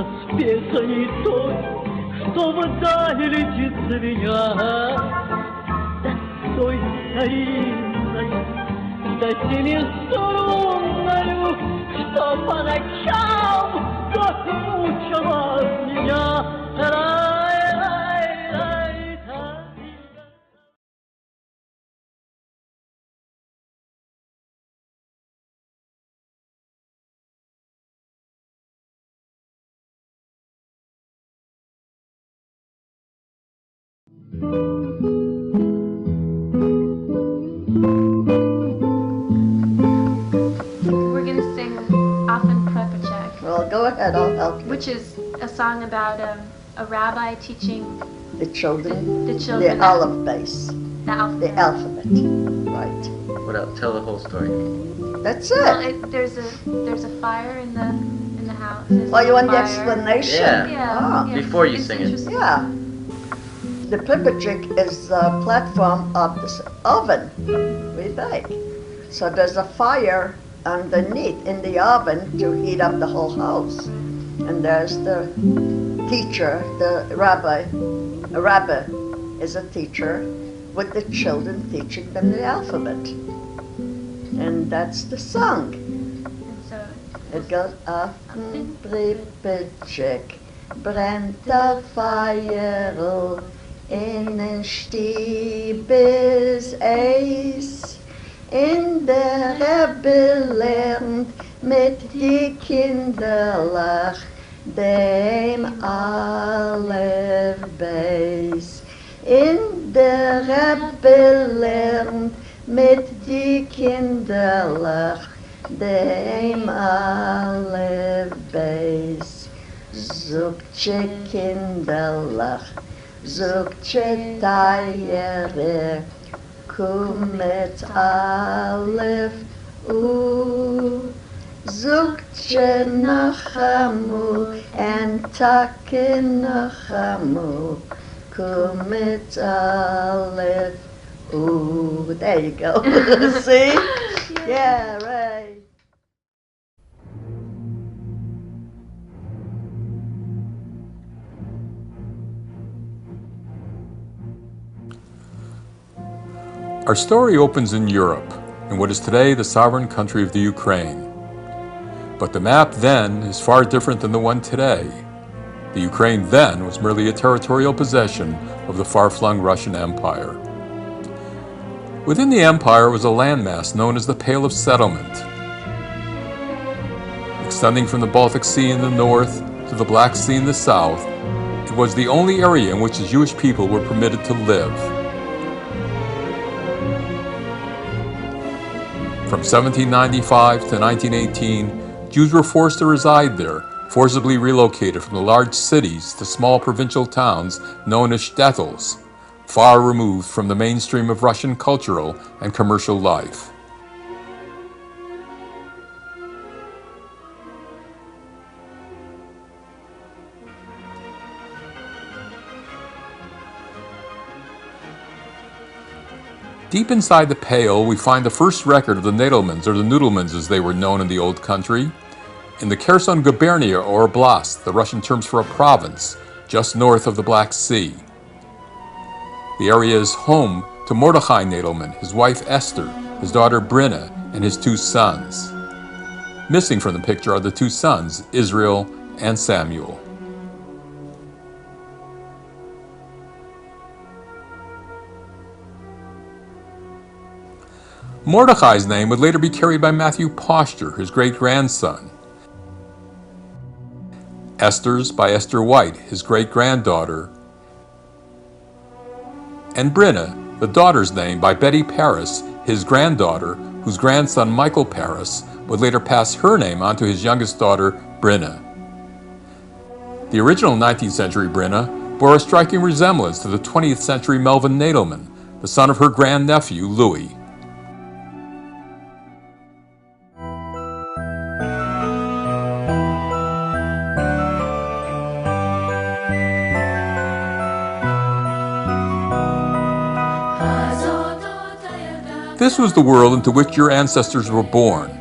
распеха не той, что вдаль летит звеня. Да той старинной, да теми струнною, что по ночам так мучила меня. We're going to sing Often Prepachek. Well, go ahead, I'll help you. Which is a song about a rabbi teaching The children, the children the aleph base, the alphabet. the alphabet, right. What else? Tell the whole story. That's Well, it. there's a fire in the house. There's Oh, you want the fire. explanation? Yeah. Yeah. Ah. yeah, Before you it's sing it. interesting. Yeah. The Pripachik is the platform of this oven we bake. So there's a fire underneath in the oven to heat up the whole house. And there's the teacher, the rabbi. A rabbi is a teacher with the children teaching them the alphabet. And that's the song. And so It goes Often Pripachik brennt der Feuer in den Stiebes Eis. In der Rebbe lernt mit die Kinderlach dem Aleph Beis. In der Rebbe lernt mit die Kinderlach dem Aleph Beis. Zukche Kinderlach, zukche Tayere, kumet Aleph U. Zukche Nachamu, and Take Nachamu, kumet Aleph U. There you go. See? Yeah, right. Our story opens in Europe, in what is today the sovereign country of the Ukraine. But the map then is far different than the one today. The Ukraine then was merely a territorial possession of the far-flung Russian Empire. Within the empire was a landmass known as the Pale of Settlement. Extending from the Baltic Sea in the north to the Black Sea in the south, it was the only area in which the Jewish people were permitted to live. From 1795 to 1918, Jews were forced to reside there, forcibly relocated from the large cities to small provincial towns known as shtetls, far removed from the mainstream of Russian cultural and commercial life. Deep inside the Pale, we find the first record of the Nadelmans, or the Noodlemans as they were known in the Old Country, in the Kherson Gubernia or Oblast, the Russian terms for a province, just north of the Black Sea. The area is home to Mordechai Nadelman, his wife Esther, his daughter Brinna, and his two sons. Missing from the picture are the two sons, Israel and Samuel. Mordechai's name would later be carried by Matthew Posture, his great-grandson. Esther's by Esther White, his great-granddaughter. And Brinna, the daughter's name, by Betty Paris, his granddaughter, whose grandson Michael Paris would later pass her name on to his youngest daughter, Brinna. The original 19th century Brinna bore a striking resemblance to the 20th century Melvin Nadelman, the son of her grandnephew, Louis. This was the world into which your ancestors were born,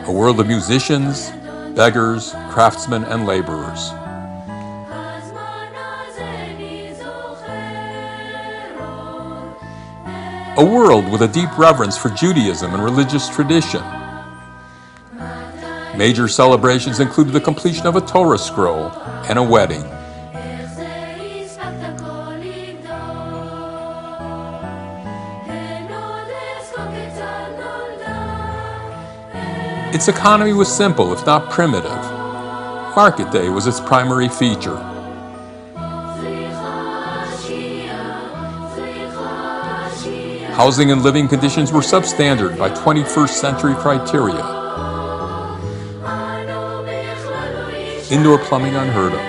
a world of musicians, beggars, craftsmen, and laborers. A world with a deep reverence for Judaism and religious tradition. Major celebrations included the completion of a Torah scroll and a wedding. Its economy was simple, if not primitive. Market day was its primary feature. Housing and living conditions were substandard by 21st century criteria. Indoor plumbing unheard of.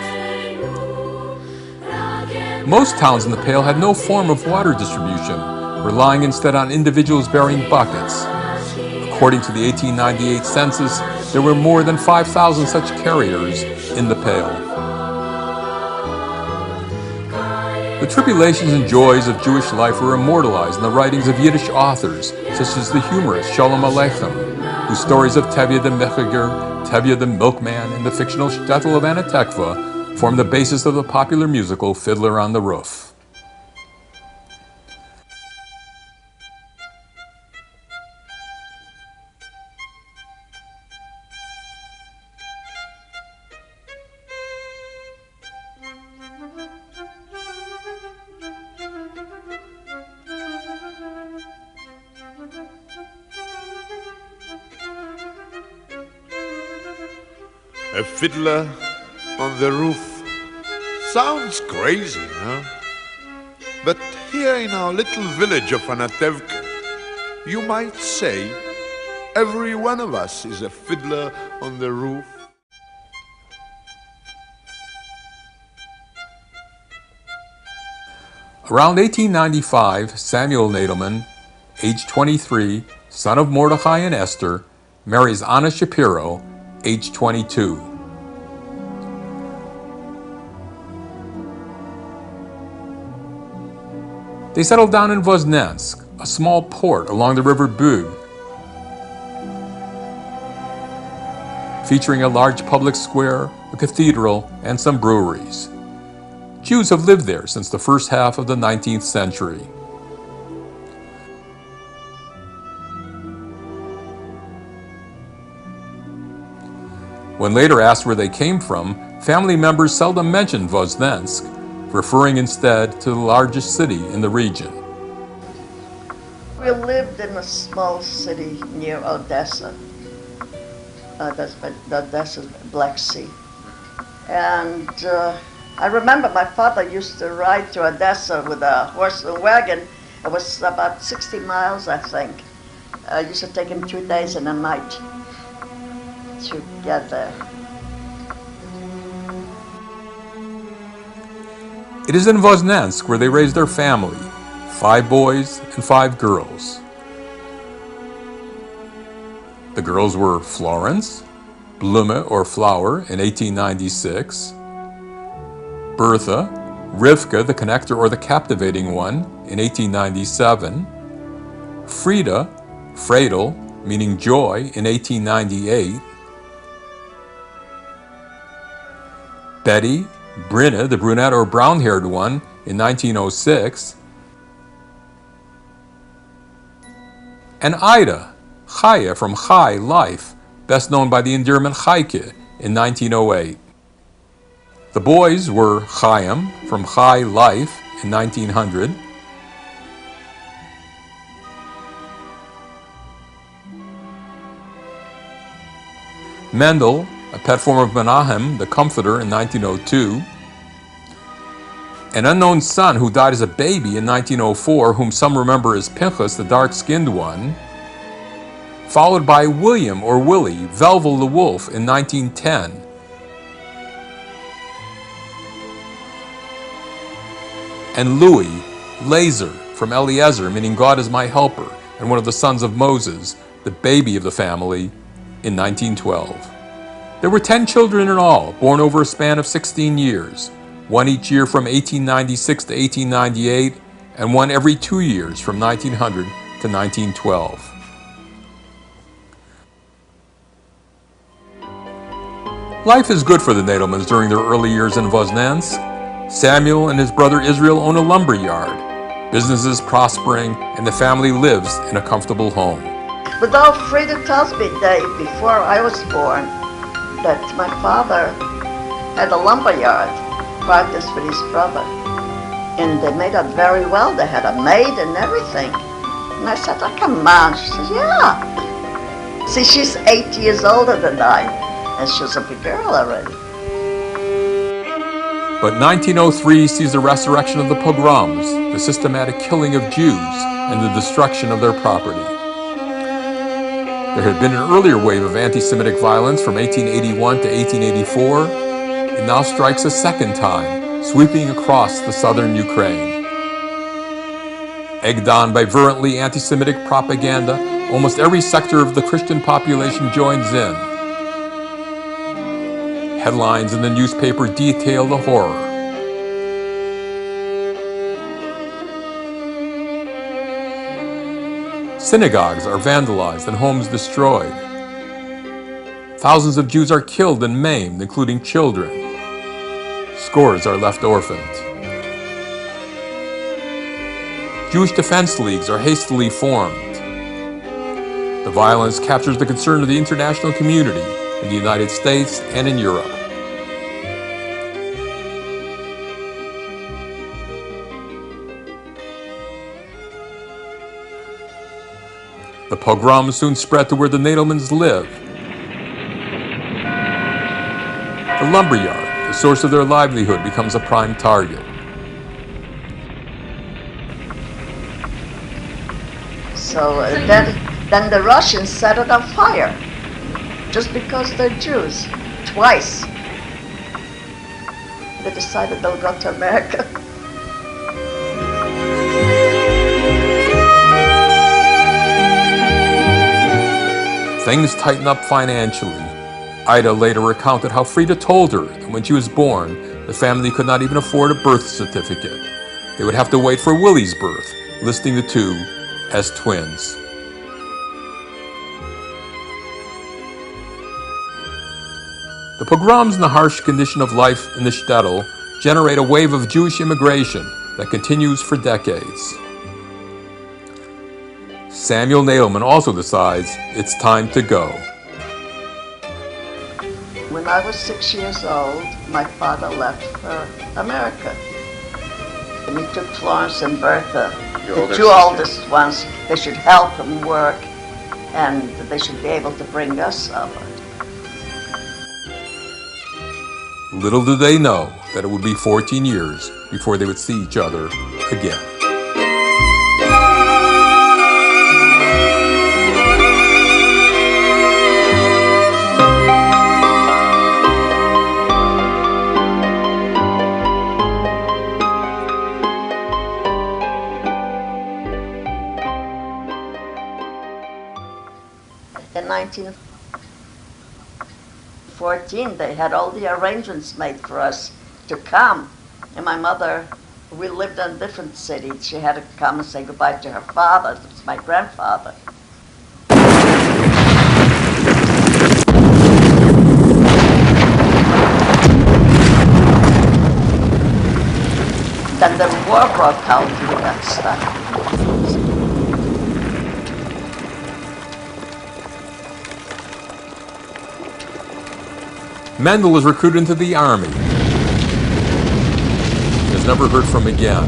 Most towns in the Pale had no form of water distribution, relying instead on individuals bearing buckets. According to the 1898 census, there were more than 5,000 such carriers in the Pale. The tribulations and joys of Jewish life were immortalized in the writings of Yiddish authors, such as the humorist Shalom Aleichem, whose stories of Tevye the Mechiger, Tevye the Milkman, and the fictional shtetl of Anatekva form the basis of the popular musical Fiddler on the Roof. A fiddler on the roof. Sounds crazy, no? But here in our little village of Anatevka, you might say every one of us is a fiddler on the roof. Around 1895, Samuel Nadelman, age 23, son of Mordechai and Esther, marries Anna Shapiro, age 22. They settled down in Voznensk, a small port along the river Bug, featuring a large public square, a cathedral, and some breweries. Jews have lived there since the first half of the 19th century. When later asked where they came from, family members seldom mentioned Voznensk, referring instead to the largest city in the region. We lived in a small city near Odessa. That's the Odessa Black Sea. And I remember my father used to ride to Odessa with a horse and wagon. It was about 60 miles, I think. It used to take him 2 days and a night to get there. It is in Voznensk where they raised their family, 5 boys and 5 girls. The girls were Florence, Blume or Flower in 1896, Bertha, Rivka, the connector or the captivating one in 1897, Frida, Fredel, meaning joy in 1898, Betty, Brinna, the brunette or brown-haired one, in 1906, and Ida, Chaya from Chai, life, best known by the endearment Chaike, in 1908. The boys were Chaim from Chai, life, in 1900, Mendel, a pet form of Menahem, the Comforter, in 1902, an unknown son who died as a baby in 1904, whom some remember as Pinchas, the dark-skinned one, followed by William, or Willie, Velvel the Wolf, in 1910. And Louis, Lazer, from Eliezer, meaning God is my helper, and one of the sons of Moses, the baby of the family, in 1912. There were 10 children in all, born over a span of 16 years, one each year from 1896 to 1898, and one every 2 years from 1900 to 1912. Life is good for the Nadelmans during their early years in Voznansk. Samuel and his brother Israel own a lumber yard. Business is prospering, and the family lives in a comfortable home. But though Frida tells me that before I was born, that my father had a lumber yard, practiced with his brother. And they made it very well. They had a maid and everything. And I said, oh, come on. She says, yeah. See, she's 8 years older than I, and she was a big girl already. But 1903 sees the resurrection of the pogroms, the systematic killing of Jews, and the destruction of their property. There had been an earlier wave of anti-Semitic violence from 1881 to 1884. It now strikes a second time, sweeping across the southern Ukraine. Egged on by virulently anti-Semitic propaganda, almost every sector of the Christian population joins in. Headlines in the newspaper detail the horror. Synagogues are vandalized and homes destroyed. Thousands of Jews are killed and maimed, including children. Scores are left orphaned. Jewish defense leagues are hastily formed. The violence captures the concern of the international community in the United States and in Europe. The pogroms soon spread to where the Nadelmans live. The lumberyard, the source of their livelihood, becomes a prime target. So then the Russians set it on fire, just because they're Jews, twice. They decided they'll go to America. Things tighten up financially. Ida later recounted how Frida told her that when she was born, the family could not even afford a birth certificate. They would have to wait for Willie's birth, listing the two as twins. The pogroms and the harsh condition of life in the shtetl generate a wave of Jewish immigration that continues for decades. Samuel Nadelman also decides it's time to go. When I was 6 years old, my father left for America. And he took Florence and Bertha, the two oldest ones. They should help him work, and they should be able to bring us over. Little did they know that it would be 14 years before they would see each other again. In 1914, they had all the arrangements made for us to come. And my mother, we lived in different cities. She had to come and say goodbye to her father. It was my grandfather. Then the war broke out and we got stuck. Mendel was recruited into the army. He was never heard from again.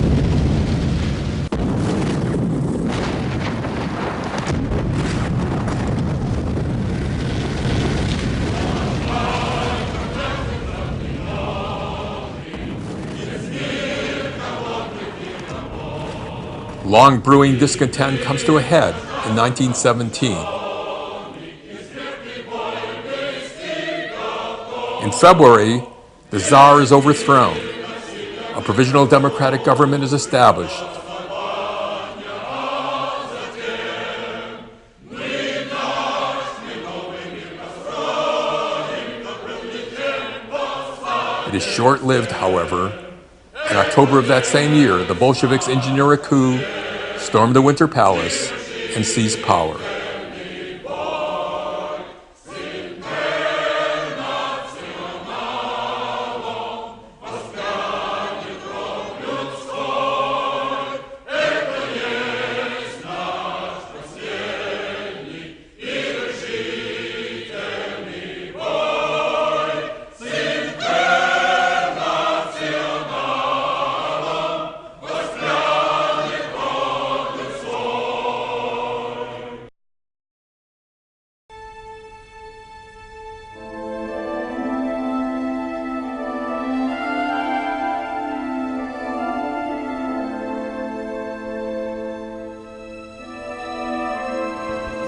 Long brewing discontent comes to a head in 1917. In February, the Tsar is overthrown. A provisional democratic government is established. It is short-lived, however. In October of that same year, the Bolsheviks engineer a coup, storm the Winter Palace, and seize power.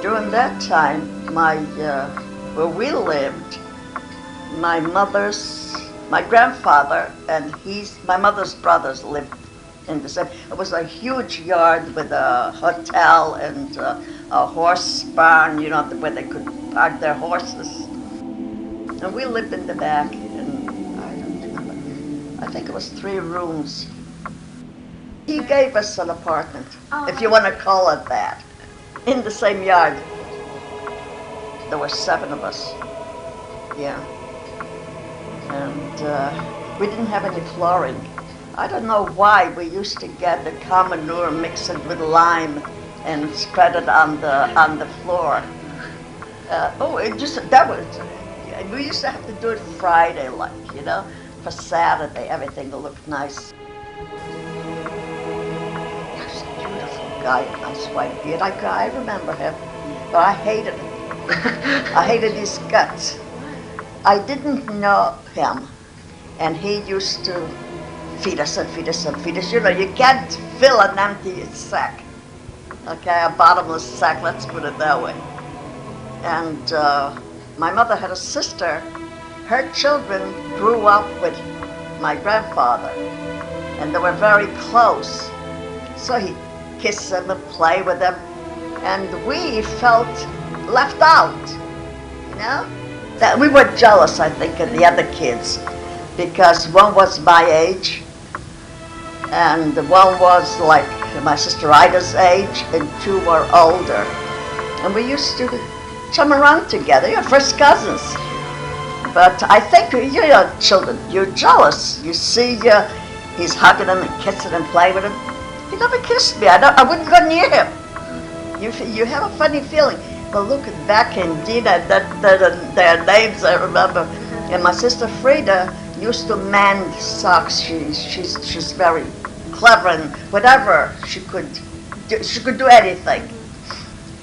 during that time, where we lived, my grandfather and my mother's brothers lived in the same. It was a huge yard with a hotel and a horse barn, you know, where they could park their horses. And we lived in the back, and I don't remember. I think it was 3 rooms. He gave us an apartment, if you want to call it that, in the same yard. There were 7 of us. Yeah. And we didn't have any flooring. I don't know why we used to get the cow manure, mix it with lime, and spread it on the floor. We used to have to do it Friday, like, you know, for Saturday, everything will look nice. He was a beautiful guy, a nice white beard. I remember him, but I hated him. I hated his guts. I didn't know him, and he used to feed us and feed us and feed us. You know, you can't fill an empty sack, okay, a bottomless sack, let's put it that way. And my mother had a sister. Her children grew up with my grandfather, and they were very close. So he'd kiss them and play with them, and we felt left out, you know? That we were jealous, I think, of the other kids, because one was my age, and one was like my sister Ida's age, and 2 were older. And we used to chum around together, you know, first cousins. But I think, you know, children, you're jealous. You see he's hugging them and kissing and playing with him. He never kissed me. I wouldn't go near him. You have a funny feeling. But look at Beck and Dina, their names I remember. And my sister Frida used to mend socks. She's very clever, and whatever she could do anything.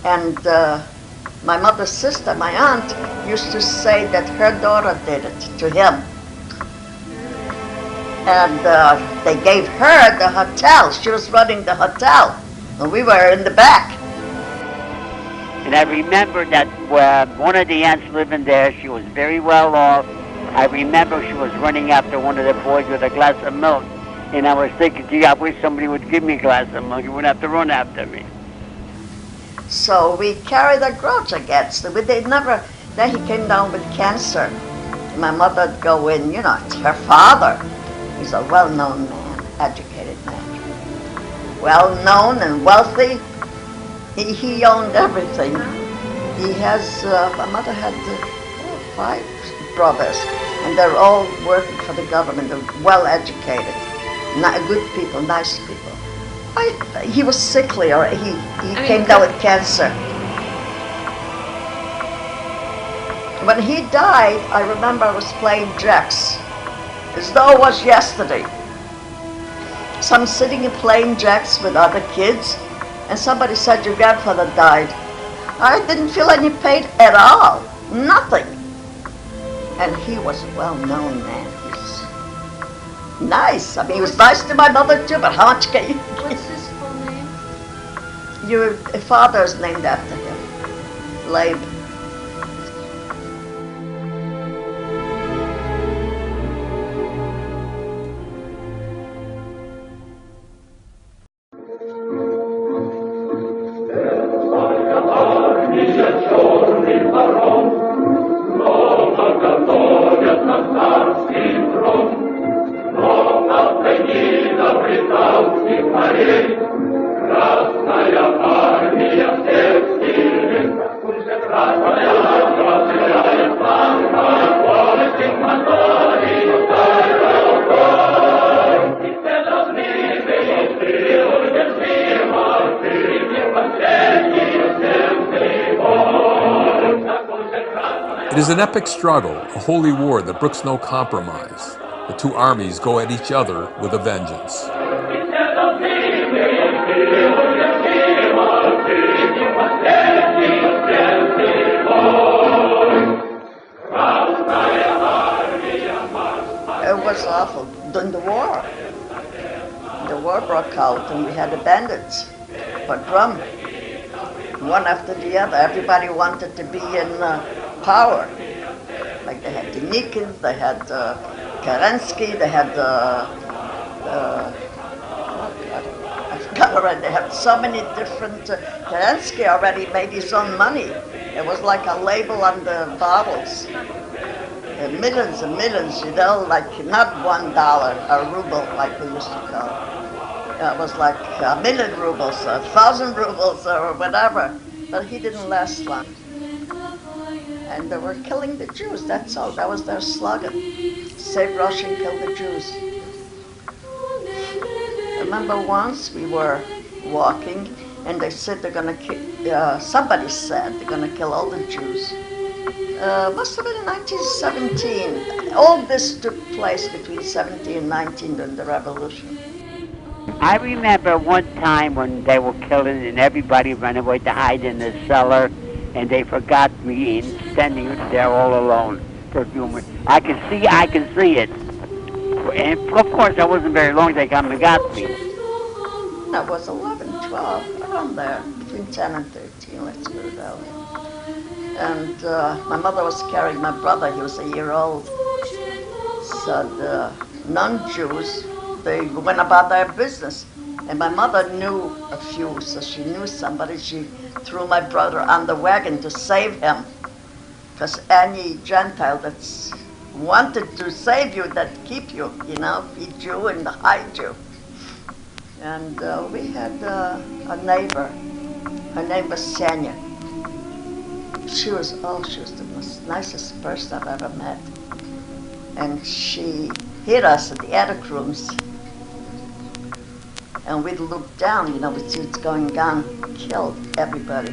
And my mother's sister, my aunt, used to say that her daughter did it to him. And they gave her the hotel. She was running the hotel, and we were in the back. And I remember that one of the aunts living there, she was very well off. I remember she was running after one of the boys with a glass of milk. And I was thinking, gee, I wish somebody would give me a glass of milk. You wouldn't have to run after me. So we carried a grudge against him. Then he came down with cancer. My mother'd go in, you know, it's her father. He's a well-known man, educated man. Well-known and wealthy. He owned everything. He has, my mother had 5 brothers, and they're all working for the government. They're well-educated, good people, nice people. He was sickly, or he came down with cancer. When he died, I remember I was playing jacks, as though it was yesterday. So I'm sitting and playing jacks with other kids, and somebody said, your grandfather died. I didn't feel any pain at all, nothing. And he was a well-known man. He was nice. I mean, he was nice to my mother too, but how much can you... What's his full name? Your father is named after him, Leib. It is an epic struggle, a holy war that brooks no compromise. The 2 armies go at each other with a vengeance. It was awful. During the war broke out, and we had the bandits for drum. one after the other. Everybody wanted to be in power. Like they had Denikins, they had Kerensky, they had I forgot already. They had so many different. Kerensky already made his own money. It was like a label on the bottles. Millions and millions, you know, like not $1, a ruble, like we used to call it. It was like 1,000,000 rubles, 1,000 rubles, or whatever. But he didn't last long. And they were killing the Jews, that's all. That was their slogan. Save Russia and kill the Jews. I remember once we were walking and they said they're going to kill, somebody said they're going to kill all the Jews. Must have been in 1917. All this took place between 17 and 19 during the revolution. I remember one time when they were killing and everybody ran away to hide in the cellar, and they forgot me and standing there all alone for a few minutes. I can see it. And of course, I wasn't very long. They come and got me. That was 11, 12, around there, between 10 and 13. Let's put it that way. And my mother was carrying my brother. He was a year old. So the non-Jews, they went about their business. And my mother knew a few, so she knew somebody. She threw my brother on the wagon to save him. Because any Gentile that's wanted to save you, that keep you, you know, feed you and hide you. And we had a neighbor. Her name was Sanya. She was the most nicest person I've ever met. And she hid us in the attic rooms. And we'd look down, you know, we'd see what's going on, killed everybody.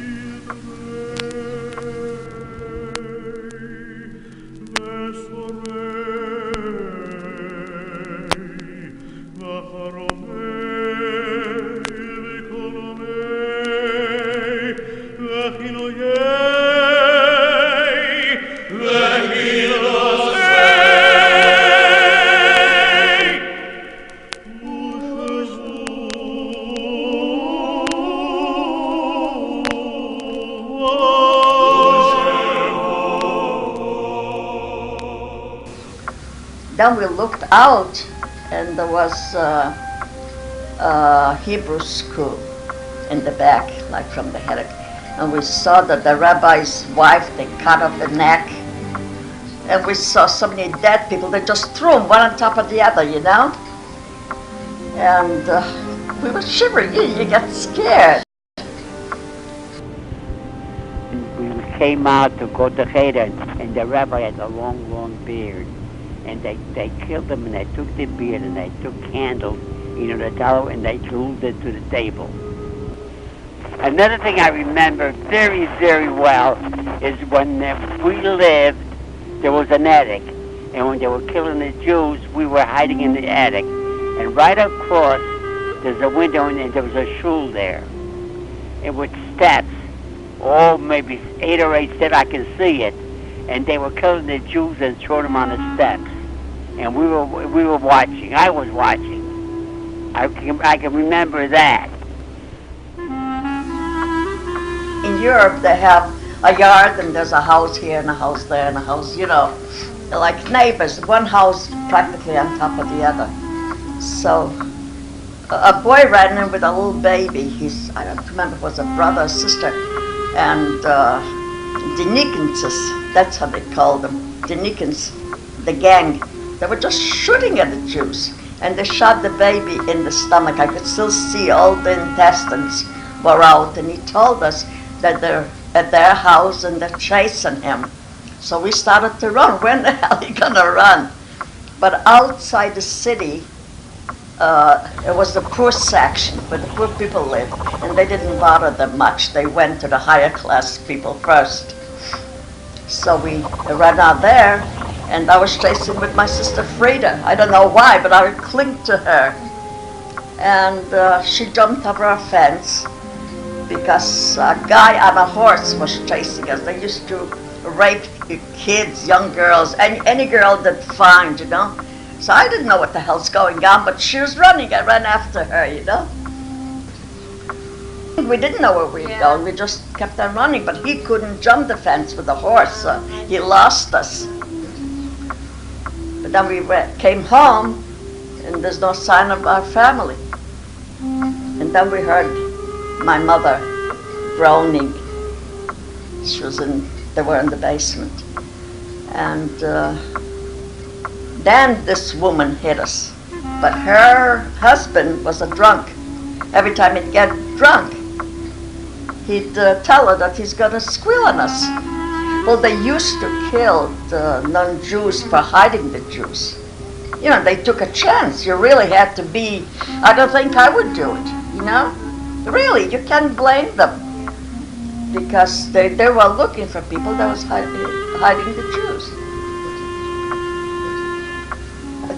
Then we looked out, and there was a Hebrew school in the back, like from the head. And we saw that the rabbi's wife, they cut off the neck. And we saw so many dead people, they just threw them one on top of the other, you know? And we were shivering, you get scared. We came out to go to Cheder, and the rabbi had a long, long beard. And they killed him, and they took the beard, and they took candles, you know, the tallow, and they glued it to the table. Another thing I remember very, very well is when we lived, there was an attic. And when they were killing the Jews, we were hiding in the attic. And right across, there's a window, and there was a shul there. And with steps, maybe 8 or 8 steps, I can see it. And they were killing the Jews and throwing them on the steps. And we were watching. I was watching. I can remember that. In Europe, they have a yard, and there's a house here and a house there and a house, you know, like neighbors, one house practically on top of the other. So a boy ran in with a little baby. I don't remember if it was a brother or sister. And Denikins, that's how they called them, Denikins, the gang. They were just shooting at the Jews. And they shot the baby in the stomach. I could still see all the intestines were out. And he told us that they're at their house and they're chasing him. So we started to run. When the hell are you gonna run? But outside the city, it was the poor section where the poor people lived, and they didn't bother them much. They went to the higher class people first. So we ran out there, and I was chasing with my sister Frida. I don't know why, but I would cling to her. And she jumped over a fence because a guy on a horse was chasing us. They used to rape kids, young girls, any girl that find, you know. So I didn't know what the hell's going on, but she was running. I ran after her, you know. We didn't know where we were going. We just kept on running. But he couldn't jump the fence with the horse, so he lost us. But then we came home, and there's no sign of our family. And then we heard my mother groaning. They were in the basement. And then this woman hit us. But her husband was a drunk. Every time he'd get drunk, he'd tell her that he's going to squeal on us. Well, they used to kill the non-Jews for hiding the Jews. You know, they took a chance. You really had to be, I don't think I would do it, you know? Really, you can't blame them. Because they were looking for people that was hiding the Jews.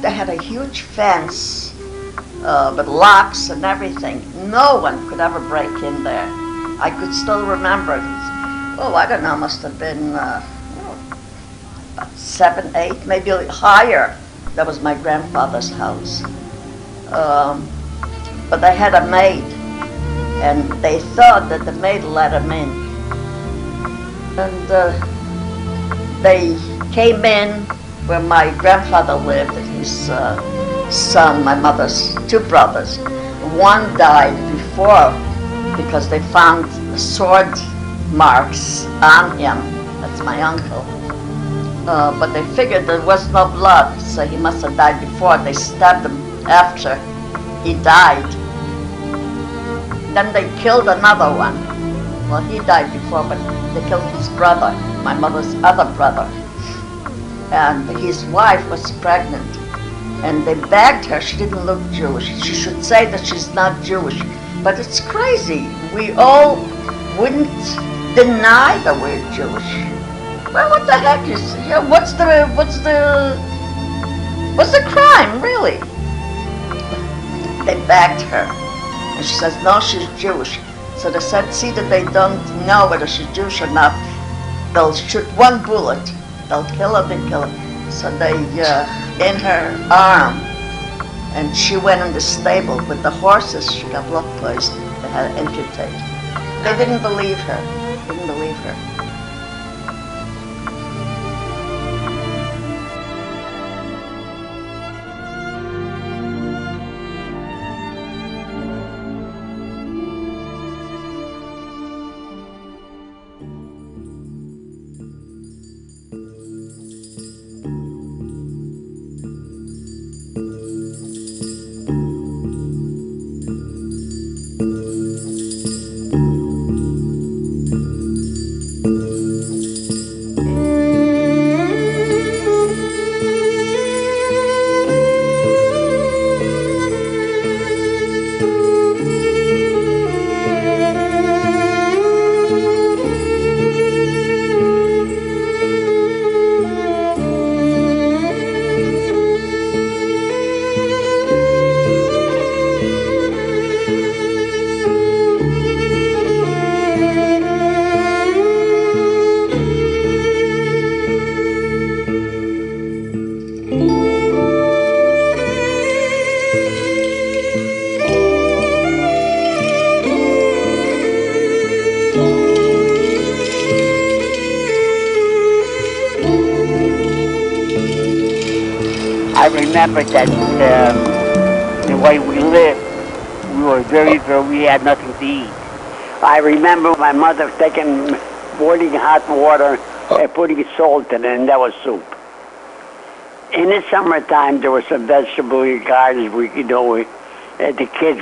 They had a huge fence with locks and everything. No one could ever break in there. I could still remember. I don't know, must have been about 7, 8, maybe higher. That was my grandfather's house. But they had a maid, and they thought that the maid let them in. And they came in where my grandfather lived, and his son, my mother's 2 brothers. One died before because they found sword marks on him. That's my uncle. But they figured there was no blood, so he must have died before. They stabbed him after he died. Then they killed another one. Well, he died before, but they killed his brother, my mother's other brother. And his wife was pregnant. And they begged her, she didn't look Jewish. She should say that she's not Jewish. But it's crazy. We all wouldn't deny that we're Jewish. Well, what the heck is, what's the crime, really? They begged her. And she says, no, she's Jewish. So they said, see that they don't know whether she's Jewish or not. They'll shoot 1 bullet. They'll kill her, they kill her. So they, in her arm, and she went in the stable with the horses. She got blood poison. They had to amputate. They didn't believe her. Didn't believe her. I remember that the way we lived, we were we had nothing to eat. I remember my mother taking boiling hot water and putting salt in it, and that was soup. In the summertime, there were some vegetable gardens. The kids,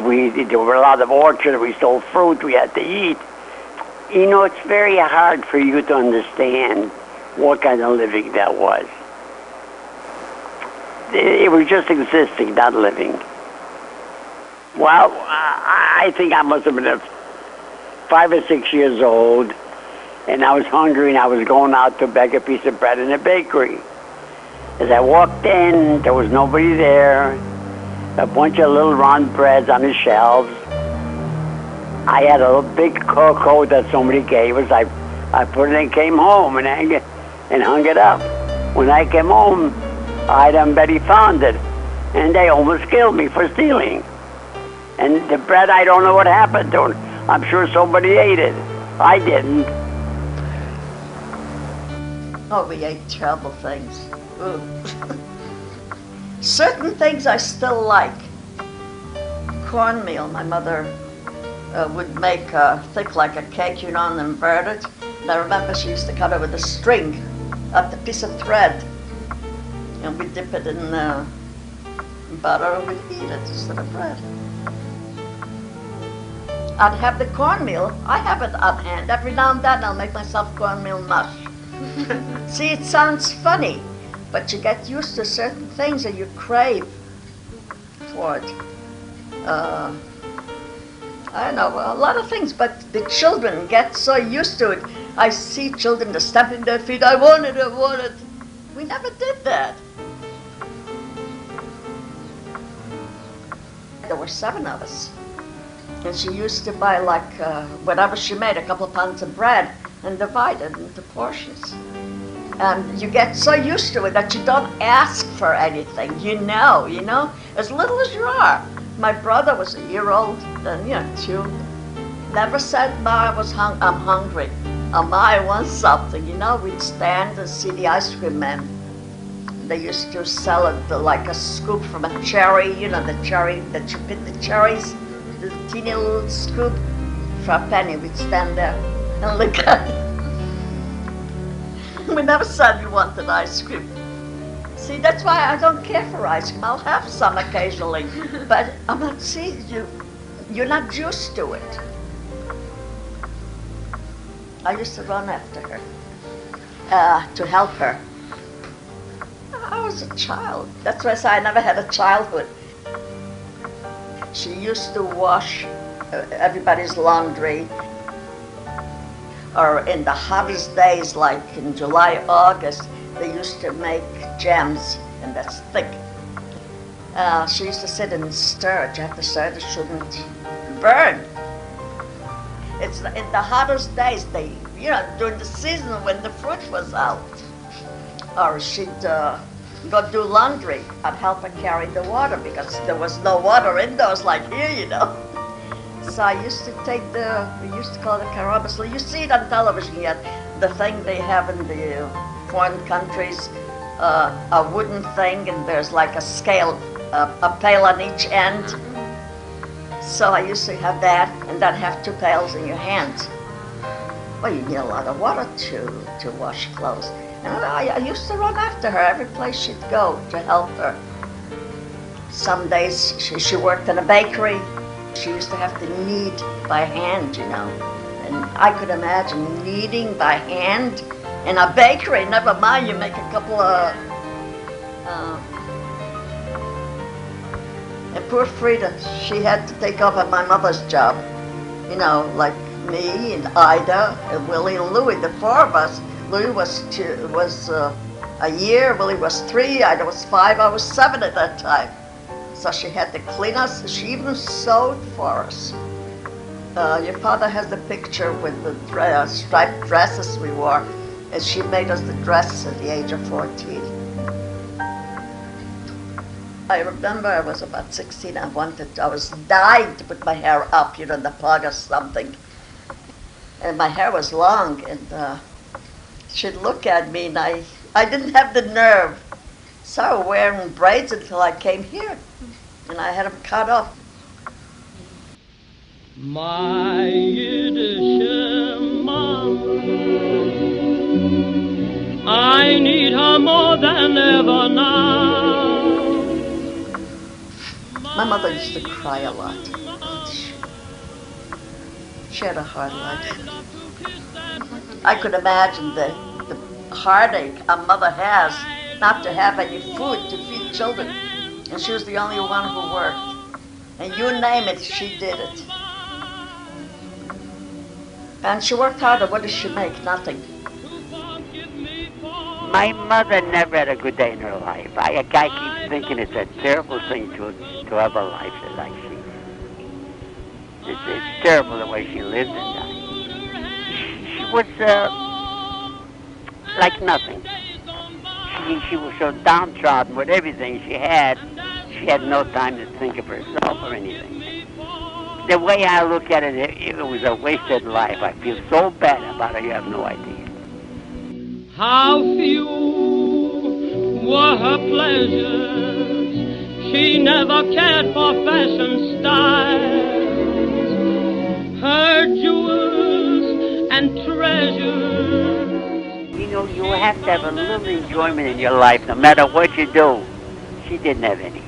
there were a lot of orchards. We stole fruit. We had to eat. You know, it's very hard for you to understand what kind of living that was. It was just existing, not living. Well, I think I must have been 5 or 6 years old, and I was hungry, and I was going out to beg a piece of bread in a bakery. As I walked in, there was nobody there. A bunch of little round breads on the shelves. I had a big cocoa that somebody gave us. I put it in and came home and hung it up. When I came home, Ida and Betty found it, and they almost killed me for stealing. And the bread, I don't know what happened to it. I'm sure somebody ate it. I didn't. Oh, we ate terrible things. Ooh. Certain things I still like. Cornmeal, my mother would make thick like a cake, and then burn it. And I remember she used to cut it with a string, a piece of thread, and we'd dip it in butter and we'd eat it instead of bread. I'd have the cornmeal. I have it on hand. Every now and then I'll make myself cornmeal mush. See, it sounds funny, but you get used to certain things and you crave for it. I don't know, a lot of things, but the children get so used to it. I see children just stamping their feet, I want it, I want it. We never did that. There were 7 of us. And she used to buy like, whatever she made, a couple of pounds of bread and divide it into portions. And you get so used to it that you don't ask for anything, you know, as little as you are. My brother was a year old, and 2. Never said, Ma, I'm hungry. Or Ma, I want something, We'd stand and see the ice cream man. They used to sell it like a scoop from a cherry, the cherry that you pick the cherries, the teeny little scoop for a penny. We'd stand there and look at it. We never said we wanted ice cream. See, that's why I don't care for ice cream. I'll have some occasionally, but I'm not seeing you're not used to it. I used to run after her, to help her. I was a child. That's why I say I never had a childhood. She used to wash everybody's laundry, or in the hottest days, like in July, August, they used to make jams, and that's thick. She used to sit and stir it. You have to stir it, it shouldn't burn. It's in the hottest days, during the season when the fruit was out. Or she'd go do laundry. I'd help her carry the water because there was no water indoors like here, So I used to take we used to call it carabas. You see it on television yet, the thing they have in the foreign countries, a wooden thing, and there's like a scale, a pail on each end. So I used to have that, and then have 2 pails in your hands. Well, you need a lot of water to wash clothes. And I used to run after her every place she'd go to help her. Some days she worked in a bakery. She used to have to knead by hand, And I could imagine kneading by hand in a bakery. Never mind, you make a couple of... and poor Frida, she had to take over my mother's job. Like me and Ida and Willie and Louie, the 4 of us. Louie was a year, Willie was 3, Ida was 5, I was 7 at that time. So she had to clean us. She even sewed for us. Your father has the picture with the striped dresses we wore, and she made us the dresses at the age of 14. I remember I was about 16. I was dying to put my hair up, in the plug or something. And my hair was long, and she'd look at me, and I didn't have the nerve. So I was wearing braids until I came here, and I had them cut off. My Yiddish mom, I need her more than ever now. My mother used to cry a lot. She had a hard life. I could imagine the heartache a mother has not to have any food to feed children. And she was the only one who worked. And you name it, she did it. And she worked hard. What does she make? Nothing. My mother never had a good day in her life. I keep thinking it's a terrible thing to have a life like she. It's terrible the way she lived and died. She was like nothing. She was so downtrodden with everything she had no time to think of herself or anything. the way I look at it, it was a wasted life. I feel so bad about it, you have no idea. How few were her pleasures. She never cared for fashion styles. Her jewels and treasures. You know, you have to have a little enjoyment in your life, no matter what you do. She didn't have any.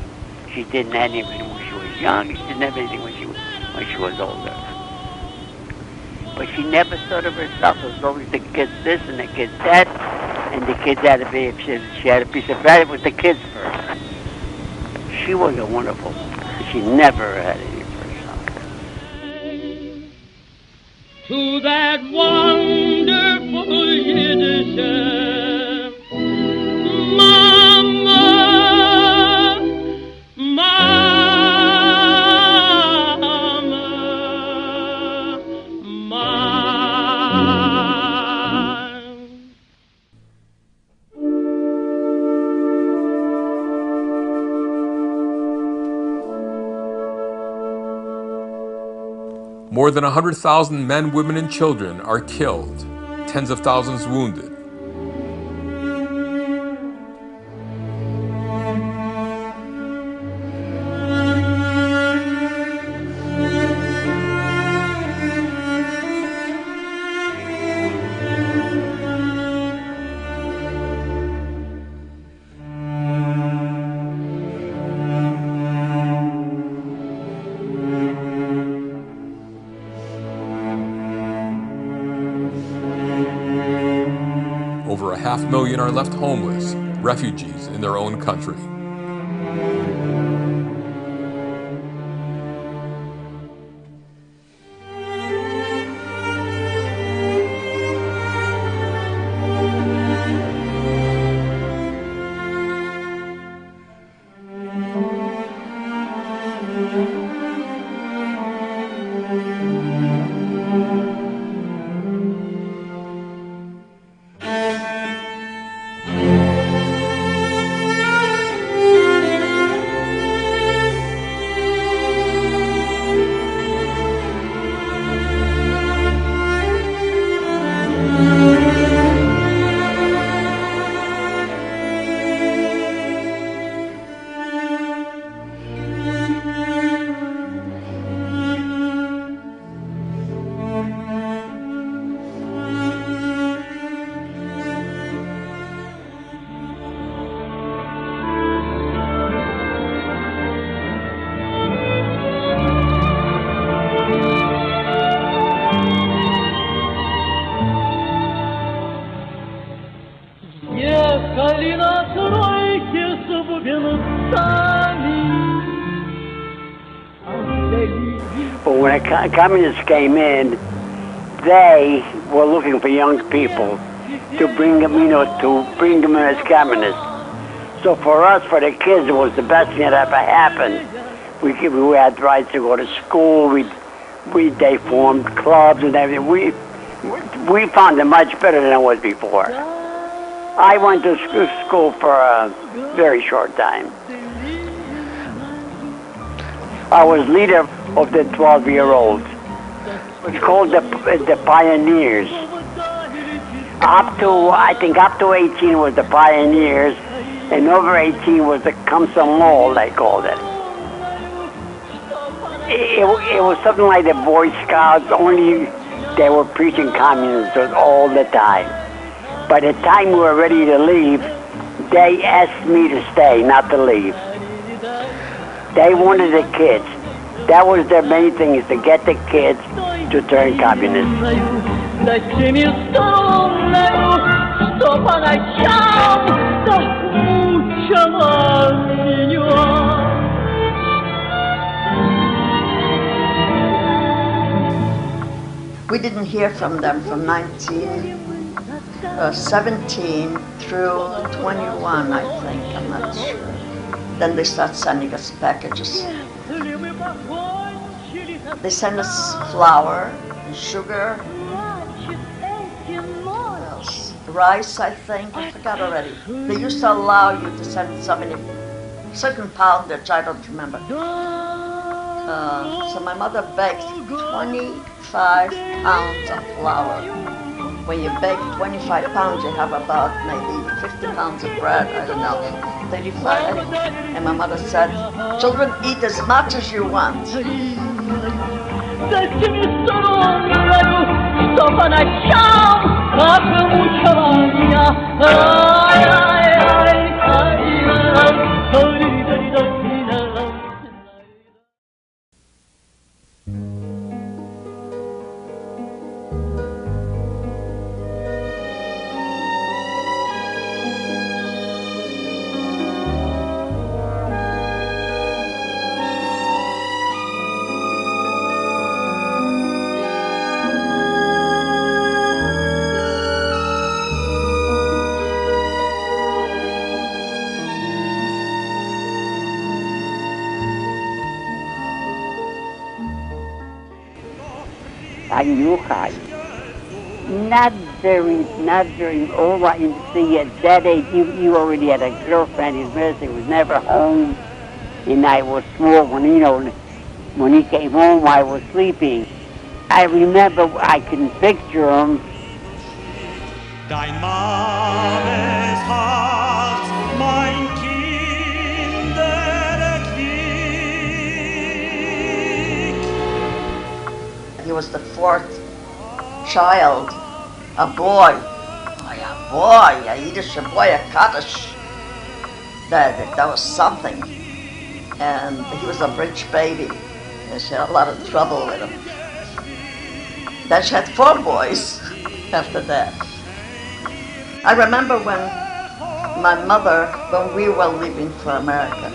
She didn't have anything when she was young. She didn't have anything when she was older. But she never thought of herself as always the kids this and the kids that, and the kids had to be, if she had a piece of bread, it was the kids first. She was a wonderful woman. She never had any for herself. To that wonderful Yiddish Mama, More than 100,000 men, women, and children are killed, tens of thousands wounded. Over 500,000 are left homeless, refugees in their own country. But when the communists came in, they were looking for young people to bring them, to bring them in as communists. So for us, for the kids, it was the best thing that ever happened. We had rights to go to school. They formed clubs and everything. We found it much better than it was before. I went to school for a very short time. I was leader of the 12-year-olds. It was called the Pioneers. I think up to 18 was the Pioneers, and over 18 was the Komsomol, they called it. It was something like the Boy Scouts, only they were preaching communism all the time. By the time we were ready to leave, they asked me to stay, not to leave. They wanted the kids. That was their main thing, is to get the kids to turn communist. We didn't hear from them from 1917 through 21, I think, I'm not sure. Then they start sending us packages. They send us flour, sugar, what else? Rice, I think, I forgot already. They used to allow you to send so many, certain poundage, I don't remember. So my mother baked 25 pounds of flour. When you bake 25 pounds, you have about maybe 50 pounds of bread, I don't know, 35. And my mother said, children, eat as much as you want. Not very old. You see, at that age, you already had a girlfriend. His minister was never home, and I was small. When he came home, I was sleeping. I remember I can picture him. Dein Mannes Herz, mein Kinderkrieg. He was the fourth child, a boy, a Yiddish boy, a Kaddish. That was something. And he was a rich baby, and she had a lot of trouble with him. Then she had 4 boys after that. I remember when we were leaving for America,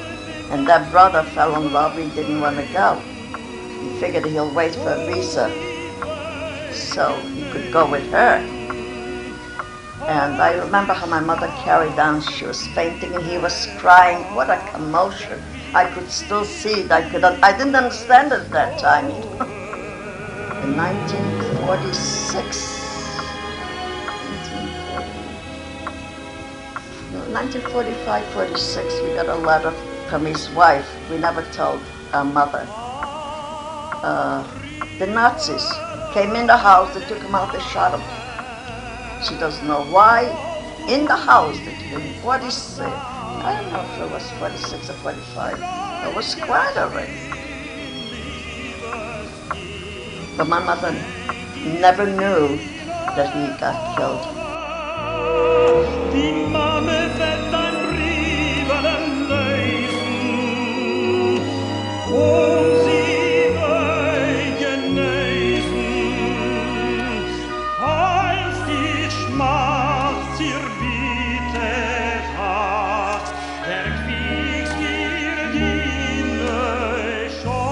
and that brother fell in love, he didn't want to go. He figured he'll wait for a visa so he could go with her. And I remember how my mother carried on. She was fainting and he was crying. What a commotion. I could still see it. I didn't understand it at that time. In 1946, 1945, 46, we got a letter from his wife. We never told our mother. The Nazis came in the house, they took him out, they shot him. She doesn't know why. In the house, they took him. 46, I don't know if it was 46 or 45. It was quite already. But my mother never knew that he got killed. Die Mame wird dein Briefelen lesen und sie wird genesen, als die Schmerz ihr bietet hat, der Kriegsverdiener schon.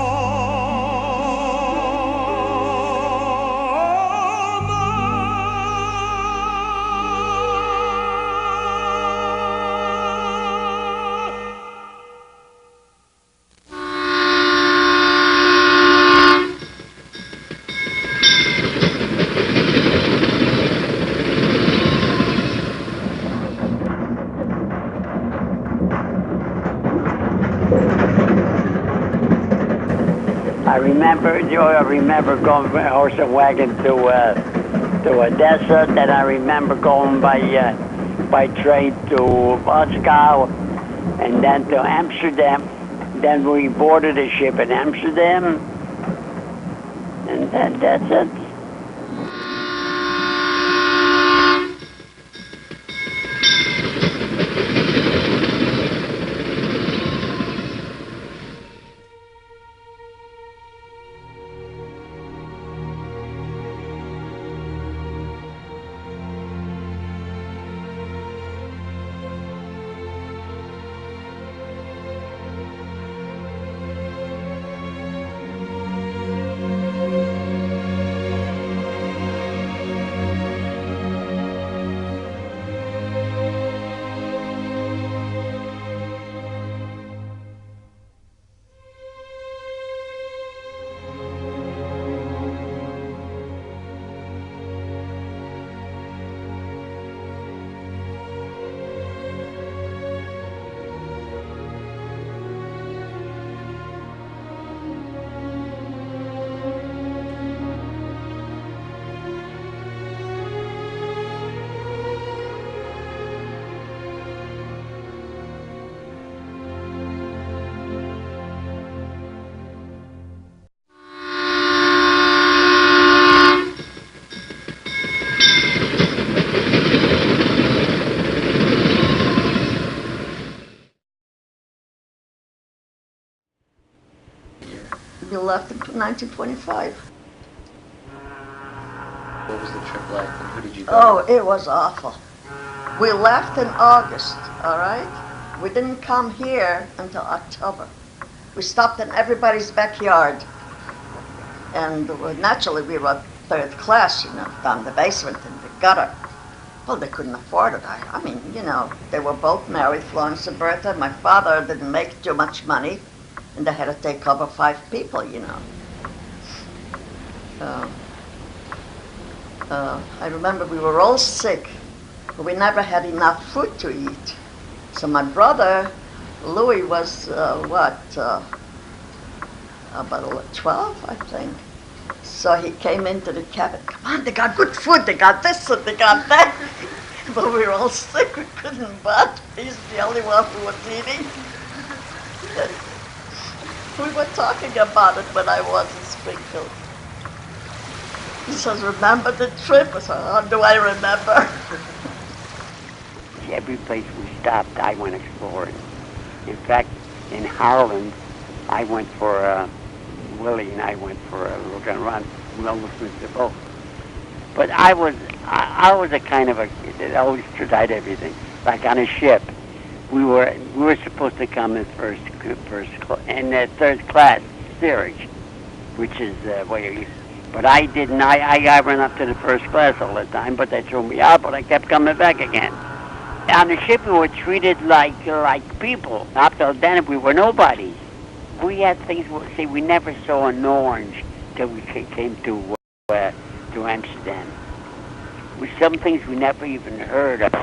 I remember going by horse and wagon to Odessa. Then I remember going by train to Moscow, and then to Amsterdam. Then we boarded a ship in Amsterdam, and that's it. left in 1925. What was the trip like, and who did you go Oh, with? it was awful. We left in August, all right? We didn't come here until October. We stopped in everybody's backyard. And naturally, we were third class, down the basement in the gutter. Well, they couldn't afford it. I mean, they were both married, Florence and Bertha. My father didn't make too much money, and they had to take over 5 people, I remember we were all sick, but we never had enough food to eat. So my brother, Louis, was, about 12, I think. So he came into the cabin. Come on, they got good food. They got this and they got that. But we were all sick. We couldn't budge. He's the only one who was eating. We were talking about it when I was in Springfield. He says, remember the trip? I said, how do I remember? Every place we stopped, I went exploring. In fact, in Holland, I went for Willie and I went for a look around. We almost went to both. But I was a kind of a kid that always tried everything. Like on a ship, we were supposed to come in third class steerage, which is where you. But I didn't. I got run up to the first class all the time, but they threw me out. But I kept coming back again. On the ship, we were treated like people. Up till then, we were nobody. We had things. See, we never saw an orange till we came to Amsterdam. With some things we never even heard of.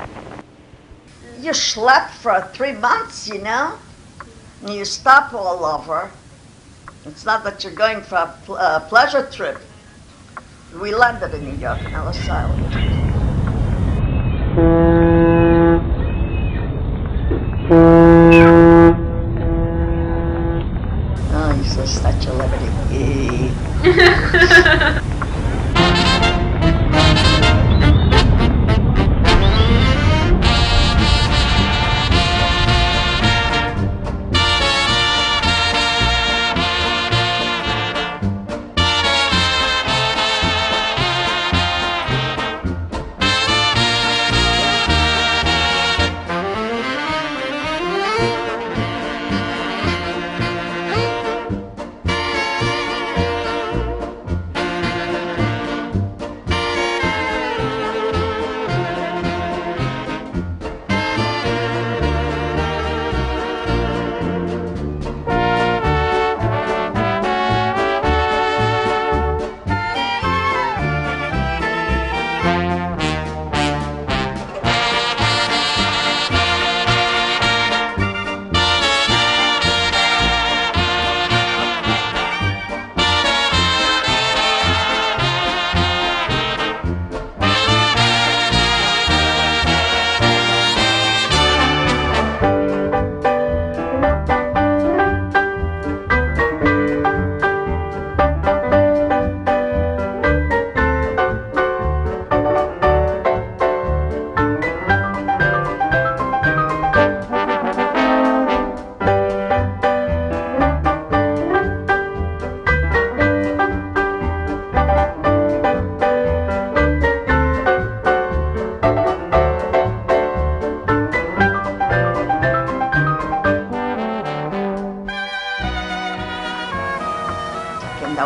You slept for 3 months, and you stop all over. It's not that you're going for a pleasure trip. We landed in New York and Ellis Island. Oh, you're so Statue of Liberty.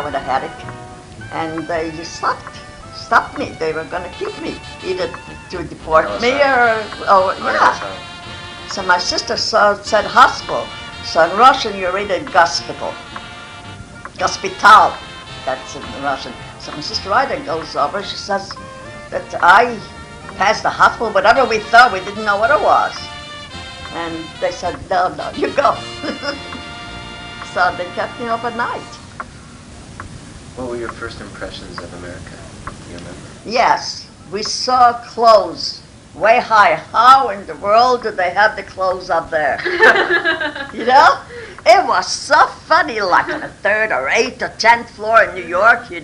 With a headache, and they just stopped me. They were going to keep me, either to deport me or yeah. So my sister said hospital. So in Russian you read it gospital. Gospital, that's in Russian. So my sister Ida goes over, she says that I passed the hospital, whatever we thought, we didn't know what it was. And they said, no, you go. So they kept me overnight. What were your first impressions of America? Do you remember? Yes, we saw clothes way high. How in the world do they have the clothes up there? It was so funny, like on the 3rd or 8th or 10th floor in New York, we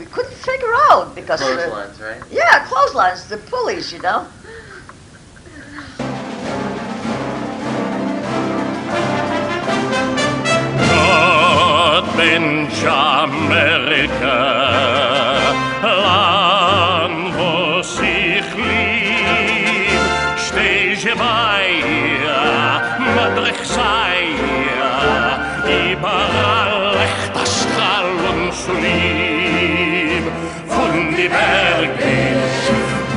couldn't figure out because... Clotheslines, right? Yeah, clotheslines, the pulleys, Come bench Amerika, Land, wo sich lieb, steh ich bei ihr, Madrich sei ihr, überall echt das Strahlen zu lieb, von die Berge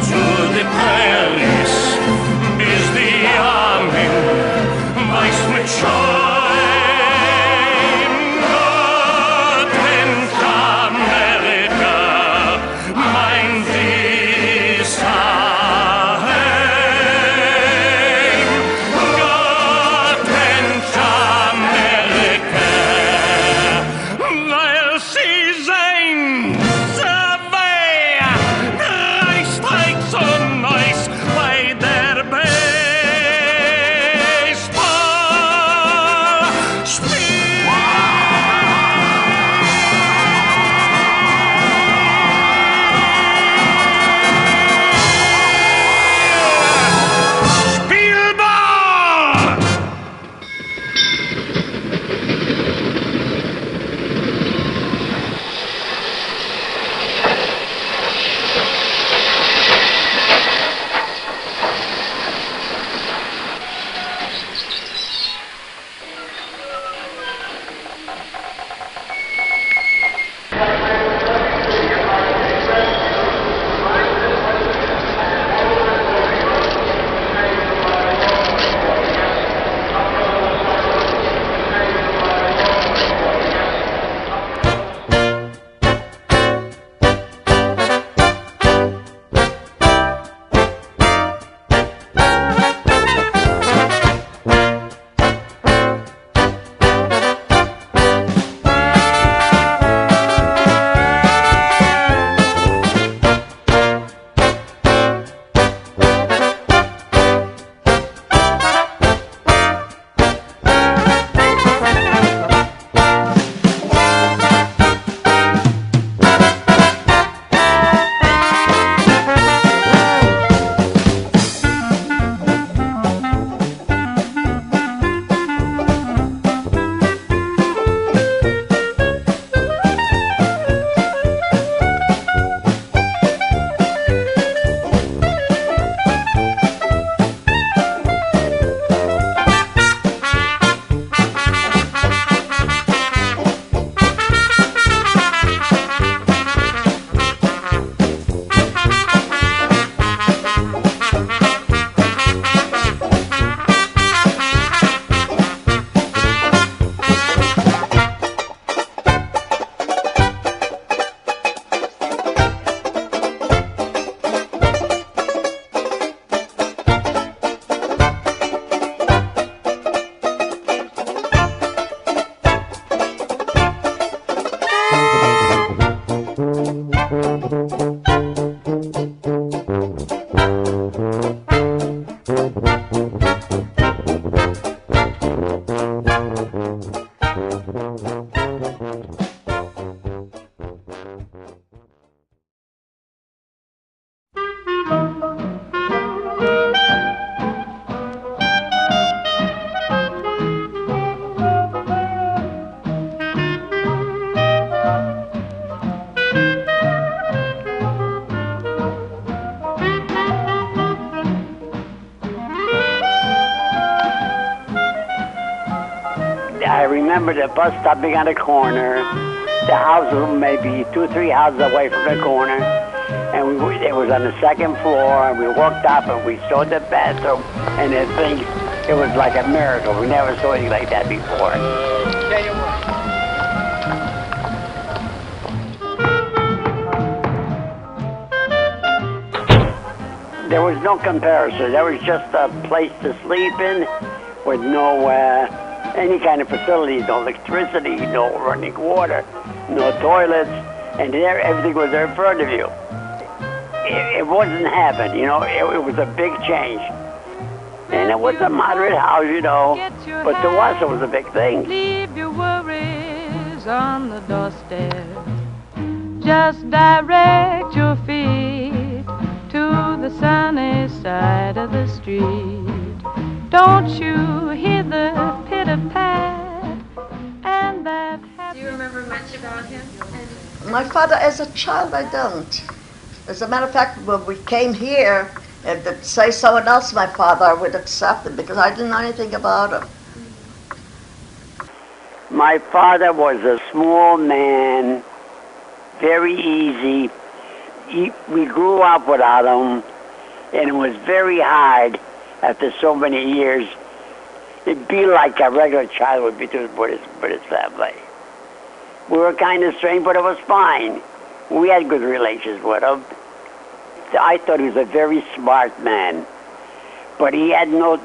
zu die Prairies, bis die Armen weiß mit Schein. I remember the bus stopping on a corner. The house was maybe 2 or 3 houses away from the corner. And it was on the second floor, and we walked up and we saw the bathroom, and it was like a miracle. We never saw anything like that before. There was no comparison. There was just a place to sleep in with no any kind of facilities, no electricity, no running water, no toilets, and there everything was there in front of you. It wasn't heaven, you know. It was a big change. And it was a moderate house, you know, but to us it was a big thing. Leave your worries on the doorstep. Just direct your feet to the sunny side of the street. Don't you hear the pitter-pat and that happy... Do you remember My father, as a child, I don't. As a matter of fact, when we came here, if they'd say someone else, my father, I would accept it because I didn't know anything about him. My father was a small man, very easy. We grew up without him, and it was very hard after so many years. It'd be like a regular child would be to his family. We were kind of strange, but it was fine. We had good relations with him. I thought he was a very smart man, but he had no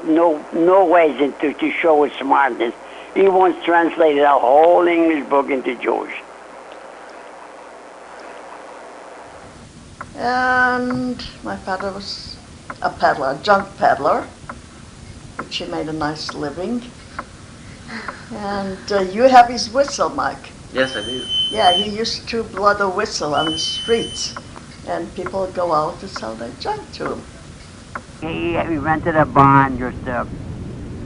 ways to show his smartness. He once translated a whole English book into Jewish. And my father was a peddler, a junk peddler, which he made a nice living. And you have his whistle, Mike. Yes, I do. Yeah, he used to blow the whistle on the streets, and people would go out to sell their junk to him. We rented a barn just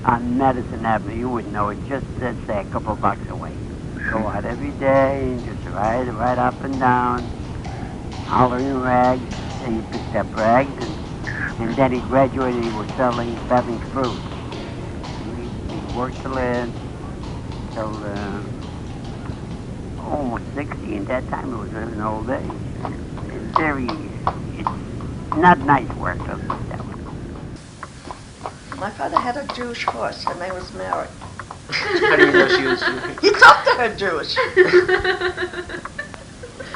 on Medicine Avenue. You would know it, just say a couple blocks away. Go out every day and just ride up and down, hollering rags. And he picked up rags, and then he graduated. He was selling fruit. He worked till almost 60. At that time, it was an old age. It's not nice work. That was. My father had a Jewish horse, and they was married. How do you know she was Jewish? He talked to her Jewish.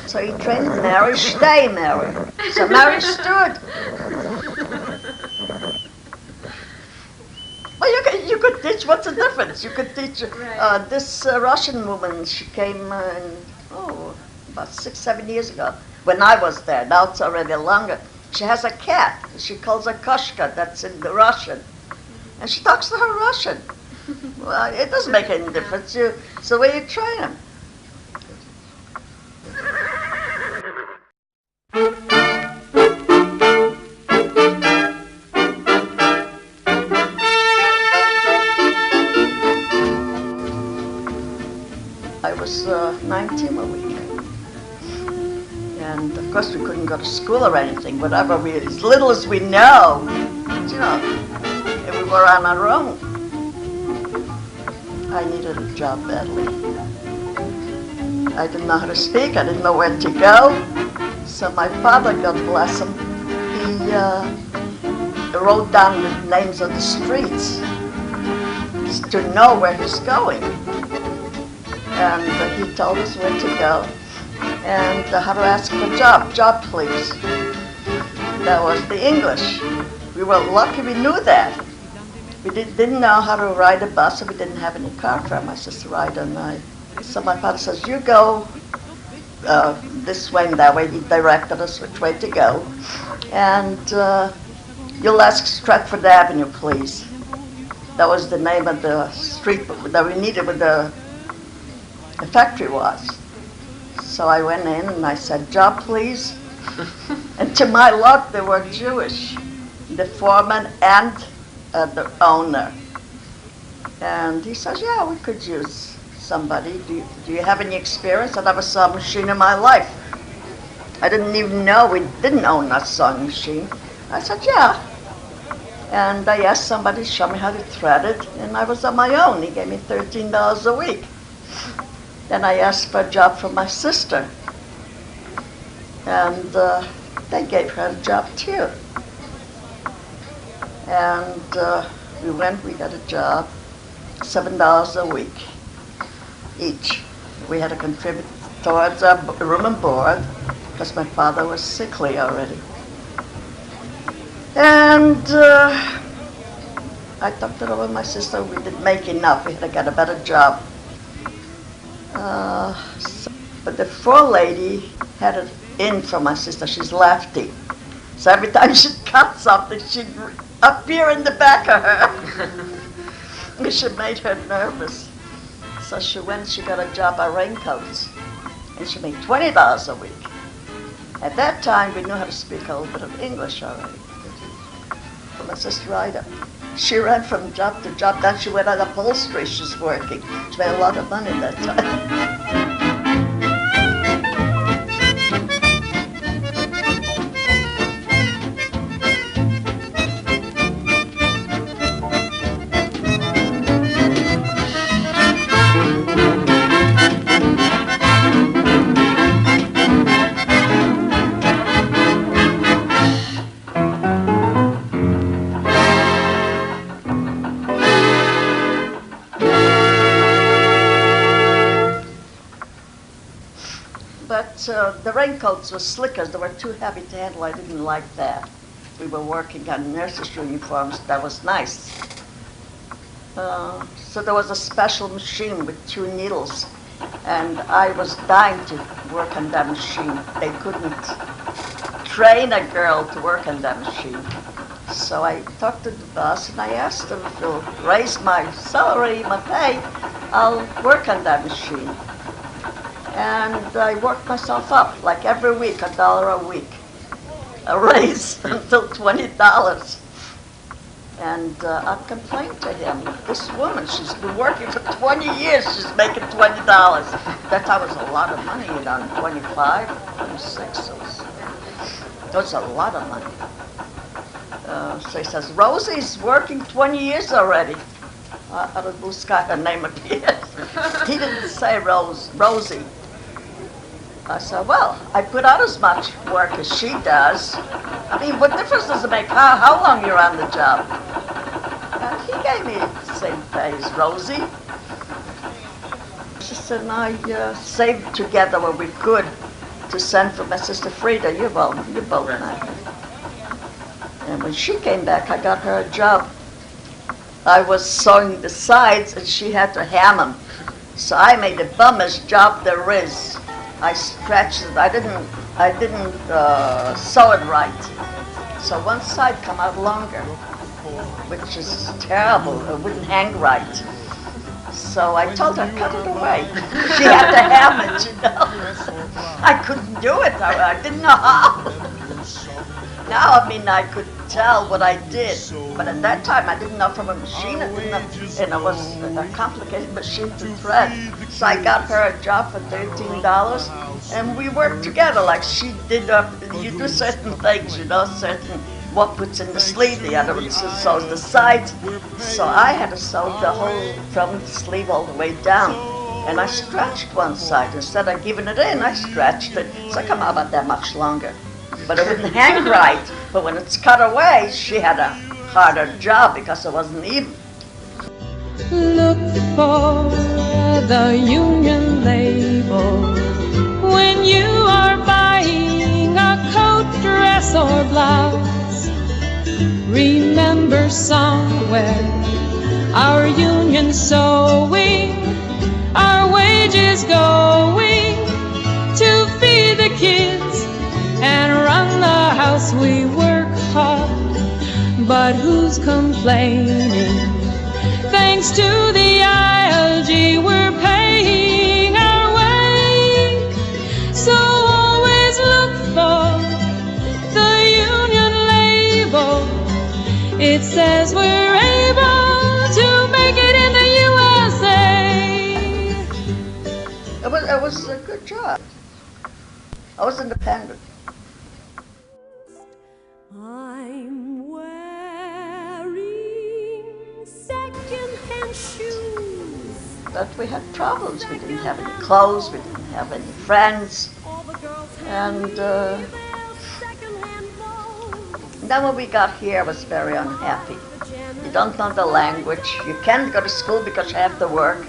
So he trained Mary, stay Mary. So Mary stood. Well, you could teach, what's the difference? You could teach this Russian woman, she came about 6-7 years ago, when I was there. Now it's already longer. She has a cat. She calls her Koshka, that's in the Russian. And she talks to her Russian. Well, it doesn't make any difference. It's the way you train them. I was 19 when we came. And of course we couldn't go to school or anything, whatever, as little as we know, and we were on our own. I needed a job badly. I didn't know how to speak, I didn't know where to go. So my father, God bless him, he wrote down the names of the streets to know where he's going. And he told us where to go and how to ask for a job. Job, please. That was the English. We were lucky we knew that. We didn't know how to ride a bus, so we didn't have any car for my sister to ride. And so my father says, you go this way and that way. He directed us which way to go. And you'll ask Stratford Avenue, please. That was the name of the street that we needed where the factory was. So I went in and I said, job, please. And to my luck, they were Jewish, the foreman and the owner. And he says, yeah, we could use somebody. Do you have any experience? I never saw a machine in my life. I didn't even know we didn't own a sewing machine. I said, yeah. And I asked somebody to show me how to thread it, and I was on my own. He gave me $13 a week. Then I asked for a job from my sister, and they gave her a job too. And we got a job, $7 a week each. We had to contribute towards our room and board because my father was sickly already. And I talked it over with my sister. We didn't make enough. We had to get a better job. But the forelady had it in for my sister. She's lefty. So every time she'd cut something, she'd appear in the back of her. She made her nervous. So she got a job at Raincoats. And she made $20 a week. At that time, we knew how to speak a little bit of English already. For my sister Ida. She ran from job to job. Then she went on upholstery. She's working. She made a lot of money that time. the raincoats were slickers. They were too heavy to handle. I didn't like that. We were working on nurses' uniforms. That was nice. So there was a special machine with 2 needles, and I was dying to work on that machine. They couldn't train a girl to work on that machine. So I talked to the boss and I asked him if he'll raise my salary, my pay, I'll work on that machine. And I worked myself up, like every week, $1 a week. A raise until $20. And I complained to him, this woman, she's been working for 20 years, she's making $20. That time was a lot of money, 25, 26, it was a lot of money. So he says, Rosie's working 20 years already. Out of blue sky, her name appeared. He didn't say Rosie. I said, well, I put out as much work as she does. I mean, what difference does it make how long you're on the job? He gave me the same pay as Rosie. She said, and I saved together what we could to send for my sister Frida. You're both nice. And when she came back, I got her a job. I was sewing the sides, and she had to ham them. So I made the bummest job there is. I stretched it. I didn't sew it right. So one side come out longer, which is terrible. It wouldn't hang right. So I told her, cut it away. She had to ham it, you know. I couldn't do it. I didn't know how. Now, I mean, I could tell what I did, but at that time I didn't know from a machine, and it was a complicated machine to thread. So I got her a job for $13, and we worked together. Like she did, you do certain things, you know, what puts in the sleeve, the other one sews the sides. So I had to sew the whole, from the sleeve all the way down. And I stretched one side. Instead of giving it in, I stretched it. So I come out about that much longer. But it wouldn't hang right. But when it's cut away, she had a harder job because it wasn't even. Look for the union label when you are buying a coat, dress, or blouse. Remember somewhere our union sewing, our wages going to feed the kids and run the house. We work hard, but who's complaining? Thanks to the ILG, we're paying our way. So always look for the union label. It says we're able to make it in the USA. It was a good job. I was independent. I'm wearing second-hand shoes. But we had problems. We didn't have any clothes. We didn't have any friends. And then when we got here, I was very unhappy. You don't know the language. You can't go to school because you have to work.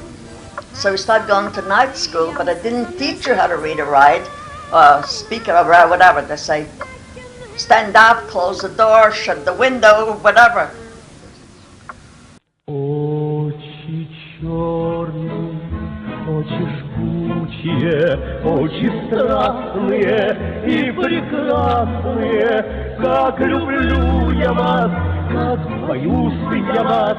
So we started going to night school, but I didn't teach you how to read or write, or speak or whatever. They say, stand up, close the door, shut the window, whatever. Очи черные, очи жгучие, очи страстные и прекрасные. Как люблю я вас, как боюсь я вас,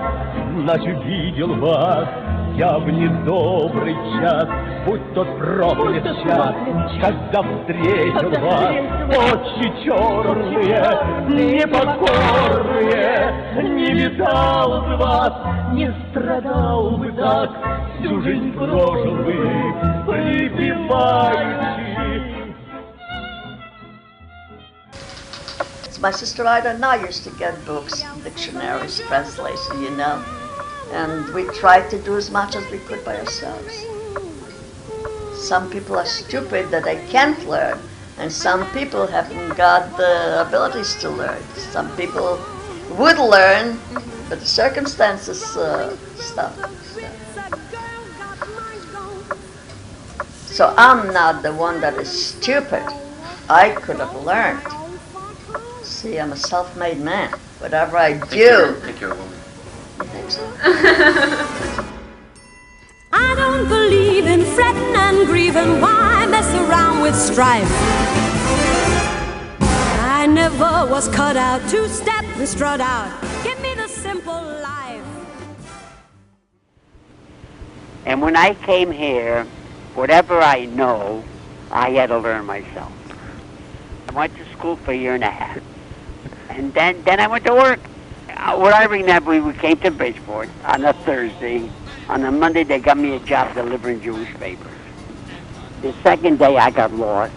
иначе видел вас я в недобрый час, будь тот проклят час, когда встретил вас. Очи черные, непокорные, не видал бы вас, не страдал бы так, всю жизнь прожил бы припеваючи. My sister Ida and I used to get books, dictionaries, translation, you know. And we tried to do as much as we could by ourselves. Some people are stupid that they can't learn, and some people haven't got the abilities to learn. Some people would learn, but the circumstances stop. So I'm not the one that is stupid. I could have learned. See, I'm a self-made man. Whatever I do. I think you're a woman. You think so? I don't believe in fretting and grieving. Why mess around with strife? I never was cut out to step and strut out. Give me the simple life. And when I came here, whatever I know, I had to learn myself. I went to school for a year and a half. And then I went to work. What I remember, we came to Bridgeport on a Thursday. On a Monday, they got me a job delivering Jewish papers. The second day, I got lost,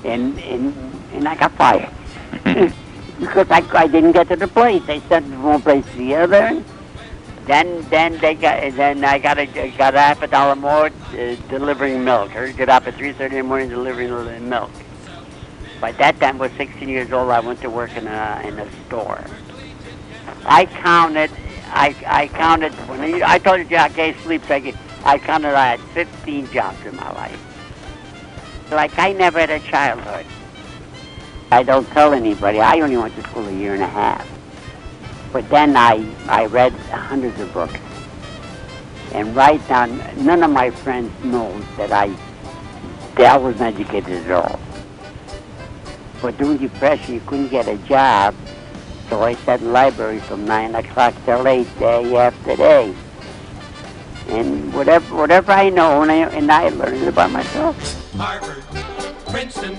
and I got fired. Because I didn't get to the place. They sent me from one place to the other. Then I got a $50 more delivering milk. I get up at 3:30 in the morning delivering milk. By that time, I was 16 years old. I went to work in a store. I counted when I told you I gave sleep taking. I counted I had 15 jobs in my life. Like I never had a childhood. I don't tell anybody. I only went to school a year and a half. But then I read hundreds of books. And right now, none of my friends know that I wasn't educated at all. But during the Depression, you couldn't get a job. So I sat in the library from 9 o'clock till 8, day after day. And whatever I know, and I learned it by myself. Harvard, Princeton,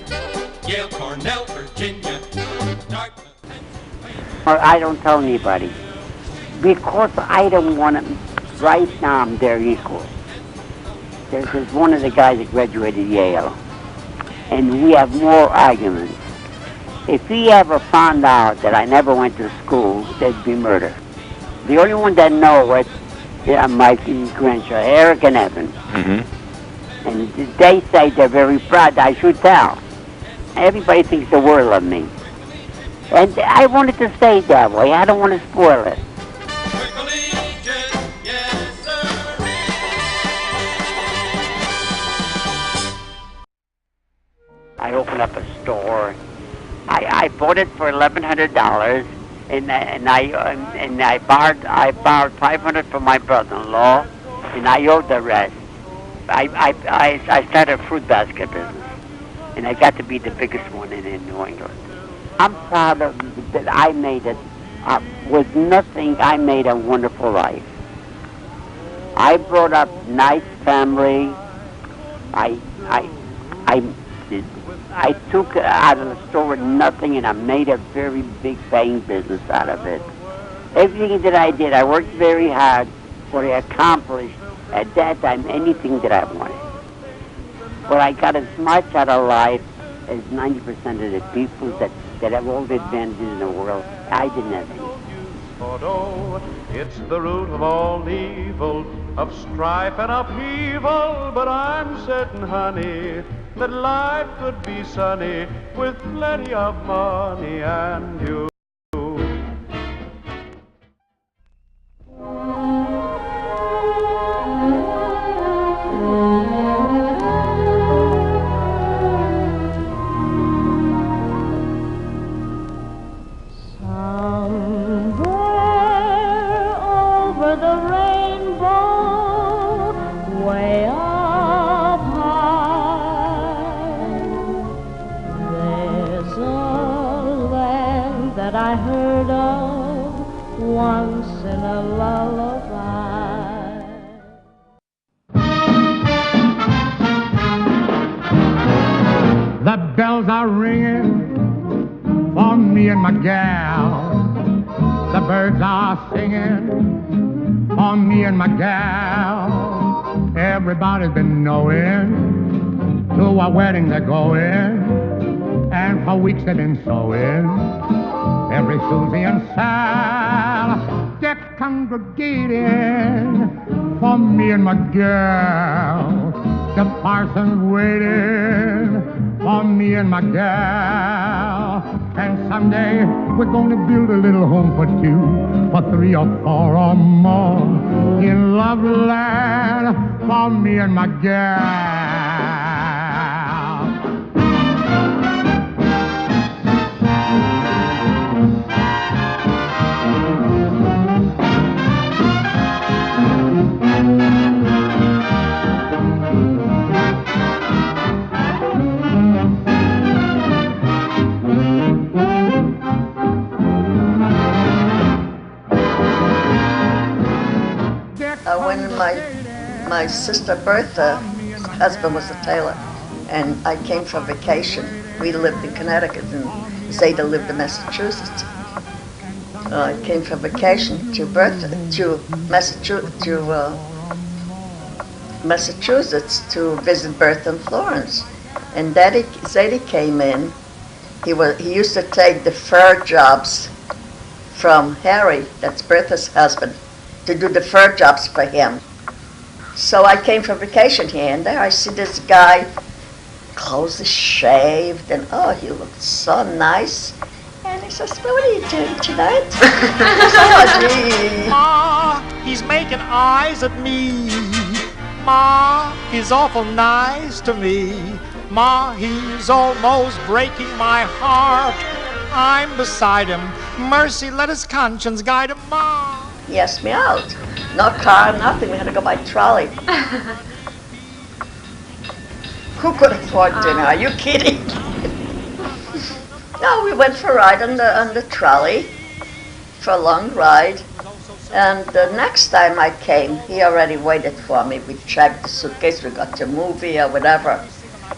Yale, Cornell, Virginia, Dartmouth. I don't tell anybody. Because I don't want to, right now they're equal. There's one of the guys that graduated Yale. And we have more arguments. If he ever found out that I never went to school, there'd be murder. The only one that know it, my grandchildren, Eric and Evan. Mm-hmm. And they say they're very proud. I should tell. Everybody thinks the world of me. And I wanted to stay that way. I don't want to spoil it. I opened up a store. I bought it for $1,100, and I borrowed $500 from my brother-in-law, and I owed the rest. I started a fruit basket business, and I got to be the biggest one in New England. I'm proud of that. I made it with nothing. I made a wonderful life. I brought up nice family. I took out of the store nothing, and I made a very big paying business out of it. Everything that I did, I worked very hard, but I accomplished at that time anything that I wanted. But I got as much out of life as 90% of the people that have all the advantages in the world. I didn't have any. It's the root of all evil, of strife and upheaval, but I'm certain, honey, that life could be sunny with plenty of money and you. I heard of once in a lullaby. The bells are ringing for me and my gal. The birds are singing for me and my gal. Everybody's been knowing to a wedding they're going, and for weeks they've been sewing. Every Susie and Sal, they're congregating for me and my girl. The parson's waiting for me and my gal. And someday we're gonna build a little home for two, for three or four or more, in Loveland for me and my gal. my sister Bertha's husband was a tailor, and I came for vacation. We lived in Connecticut, and Zeta lived in Massachusetts. I came for vacation to Massachusetts to visit Bertha and Florence, and Zeta came in. He used to take the fur jobs from Harry, that's Bertha's husband, to do the fur jobs for him. So I came for vacation here, and there I see this guy, clothes is shaved, and oh, he looked so nice. And he says, well, what are you doing tonight? Ma, he's making eyes at me. Ma, he's awful nice to me. Ma, he's almost breaking my heart. I'm beside him. Mercy, let his conscience guide him, Ma. He asked me out. No car, nothing. We had to go by trolley. Who could afford dinner? Are you kidding? No, we went for a ride on the trolley, for a long ride. And the next time I came, he already waited for me. We checked the suitcase, we got to a movie or whatever.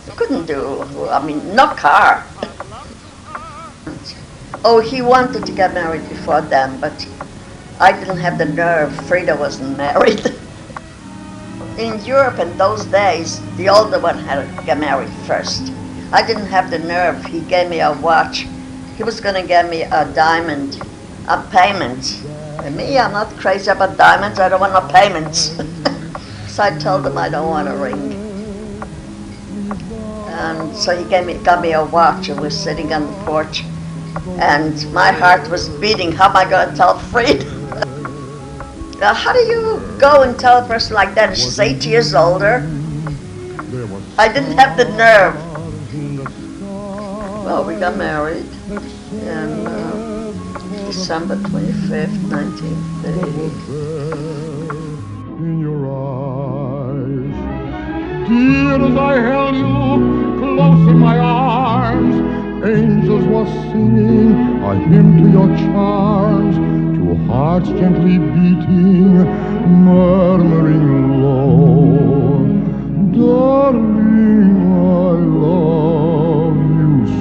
We couldn't no car. Oh, he wanted to get married before then, but I didn't have the nerve. Frida wasn't married. In Europe in those days, the older one had to get married first. I didn't have the nerve. He gave me a watch. He was going to give me a diamond, a payment. And me, I'm not crazy about diamonds. I don't want no payments. So I told him I don't want a ring. And so he got me a watch, and we're sitting on the porch. And my heart was beating. How am I going to tell Frida? Now, how do you go and tell a person like that? She's 8 years older. I didn't have the nerve. Well, we got married in December 25th, 1930. In your eyes, dear, as I held you close in my arms, angels were singing a hymn to your charms, to hearts gently beating, murmuring low, darling, I love you so.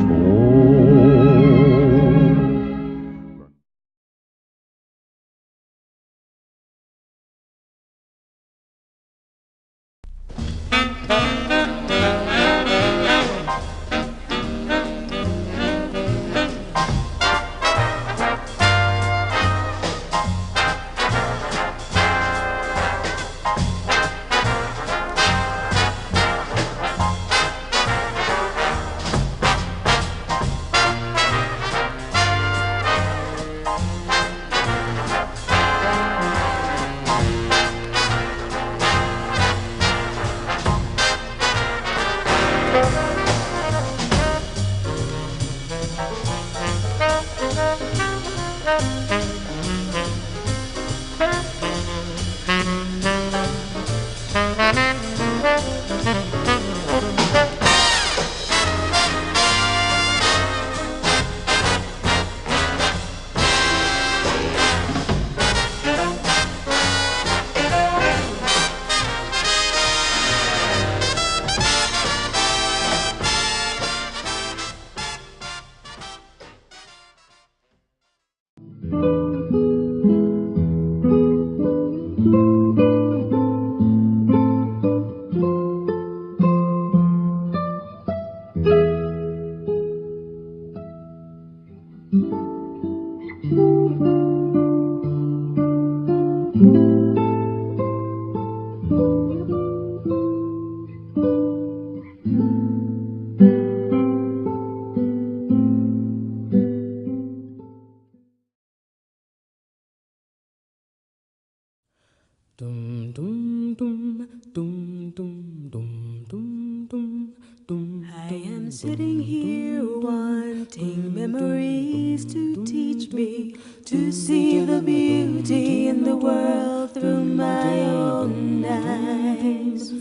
I am sitting here wanting memories to teach me to see the beauty in the world through my own eyes.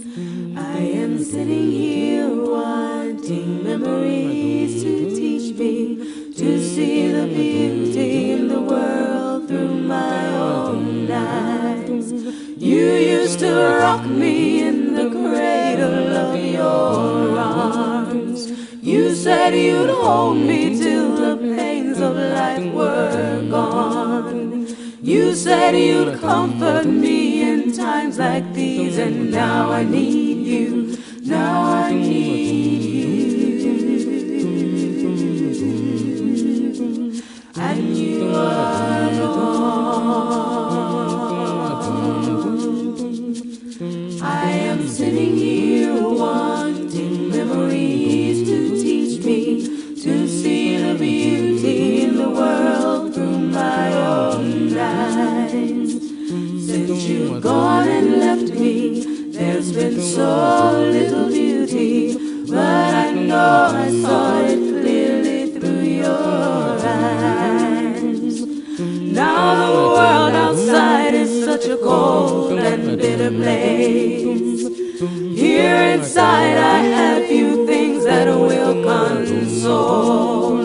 I am sitting here wanting memories to teach me to see the beauty in the world through my own eyes. You used to rock me hold me till the pains of life were gone. You said you'd comfort me in times like these, and now I need you. Now I need you, and you are gone. I am sitting here wanting memories to teach me to see the beauty in the world through my own eyes. Since you've gone and left me, there's been so little beauty, but I know I saw it clearly through your eyes. Now the world outside is such a cold and bitter place. Here inside I have few things that will console.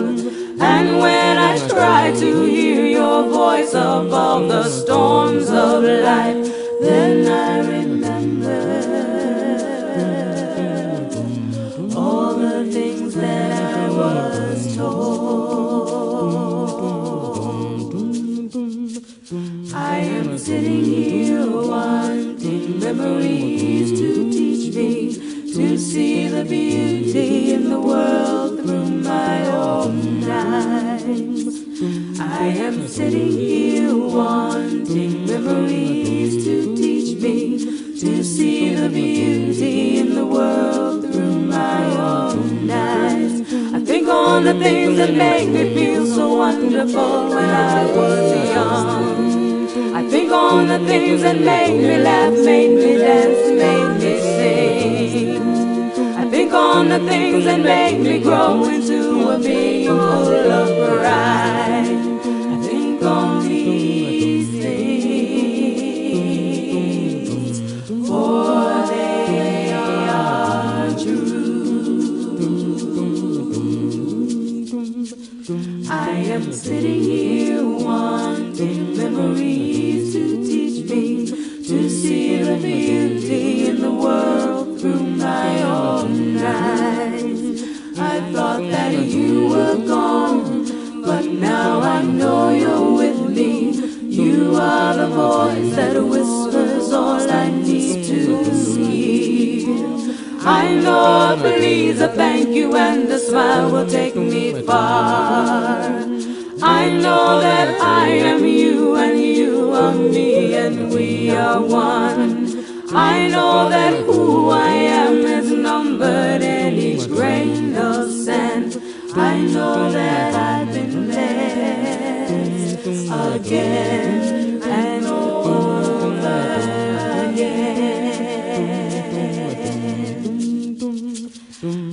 And when I try to hear your voice above the storms of life, then I remember all the things that I was told. I am sitting here wanting memories to teach me to see the beauty in the world through my own eyes. I am sitting here wanting memories to teach me to see the beauty in the world through my own eyes. I think on the things that make me feel so wonderful when I was young. I think on the things that made me laugh, made me dance, made me sing. I think on the things that made me grow into a being full of pride. I think on these things, for they are true. I am sitting here wanting memories to teach me to see the beauty in the world through my own eyes. I thought that you were gone, but now I know you're with me. You are the voice that whispers all I need to hear. I know a please, a thank you, and a smile will take me far. I know that I am you and you are me and we are one. I know that who I am is numbered in each grain of sand. I know that I've been blessed again and over again.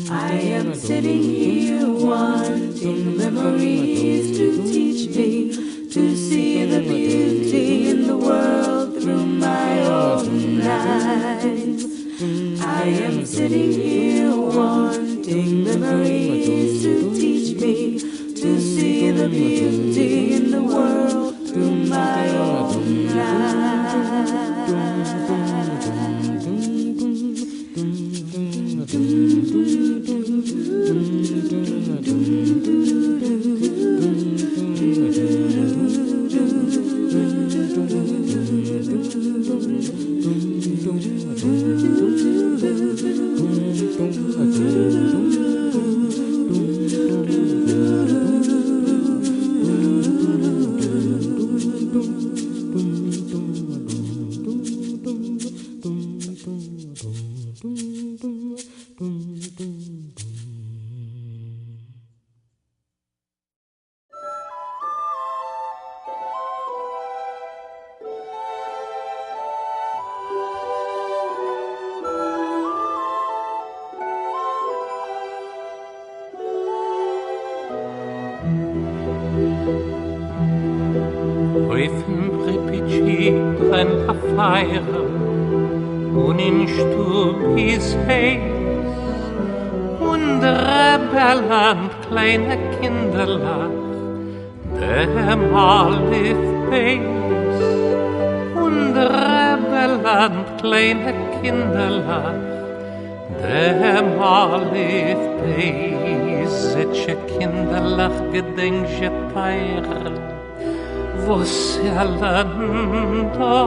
I am sitting here wanting memories to teach me to see the beauty in the world through my own eyes. I am sitting here wanting memories to teach me to see the beauty in the world through my own eyes. Prenda fire un in stubis heis und rebellant kleine Kinderlach dem Alif Beis und rebellant kleine Kinderlach dem Alif Beische kinderlach gedenkje teire was lando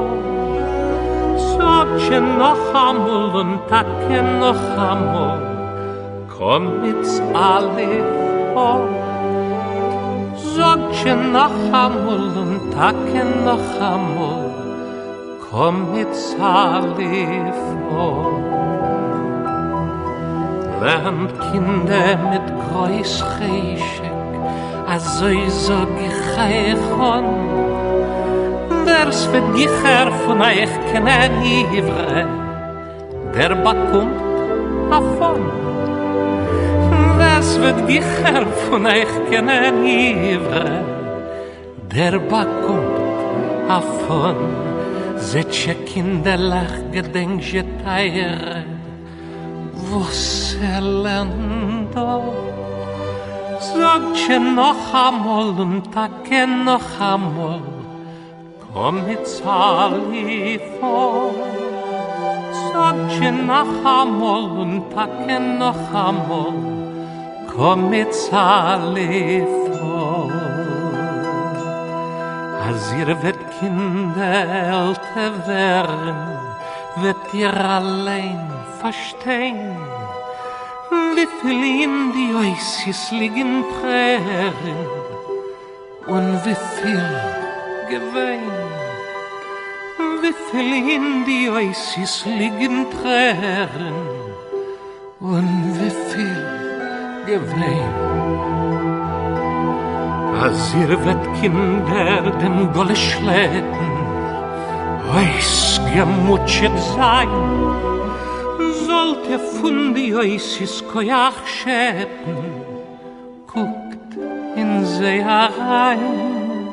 Sogje noch amol und takke noch amol komm mit Alif Sogje noch amol und takke noch amol komm mit Alif Lernt Kinder mit Kreuz Cheshek, azoi so gichaychon. Ders wird gicher von euch kennen Ivre, der bekommt davon. Ders wird gicher von euch kennen Ivre, der bekommt davon. Setsche Kinderlach gedenkje teire, was lando Sogje noch amol und takke noch amol komm mit Salifo Sogje noch amol und takke noch amol komm mit Salifo Als ihr wird Kinder älter werden wird ihr allein verstehen, wie viel in die Oasis liegen Tränen und wie viel Gewein. Wie viel in die Oasis liegen Tränen und wie viel Gewein. Als ihr wird Kinder dem Golle schleppen, weiß gemutschet sein, sollte von die Oasis koyach schäppen, guckt in sie herein.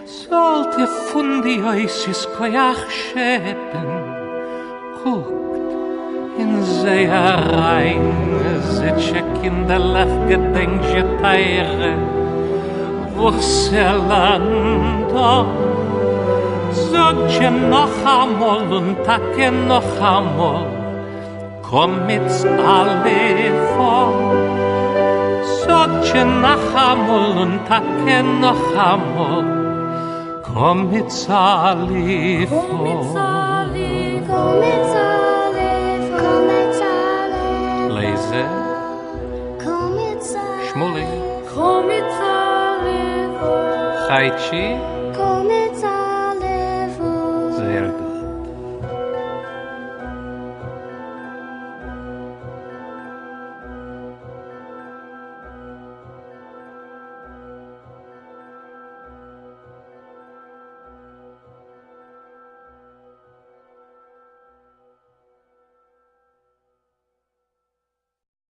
Sollte von die Oasis koyach schäppen, guckt in sie herein. Setsche Kinderlach gedenkje teire, was lando. Sogje noch amol und takke noch amol, komm mit Alifo. Sogje noch amol und takke noch amol, komm mit Alifo. Komm mit Alifo, komm mit Alifo, komm mit Alifo. Leise. Komm mit Alifo. Schmuli. Komm mit Alifo. Chaichi. Komm mit Alifo. Sehr gut.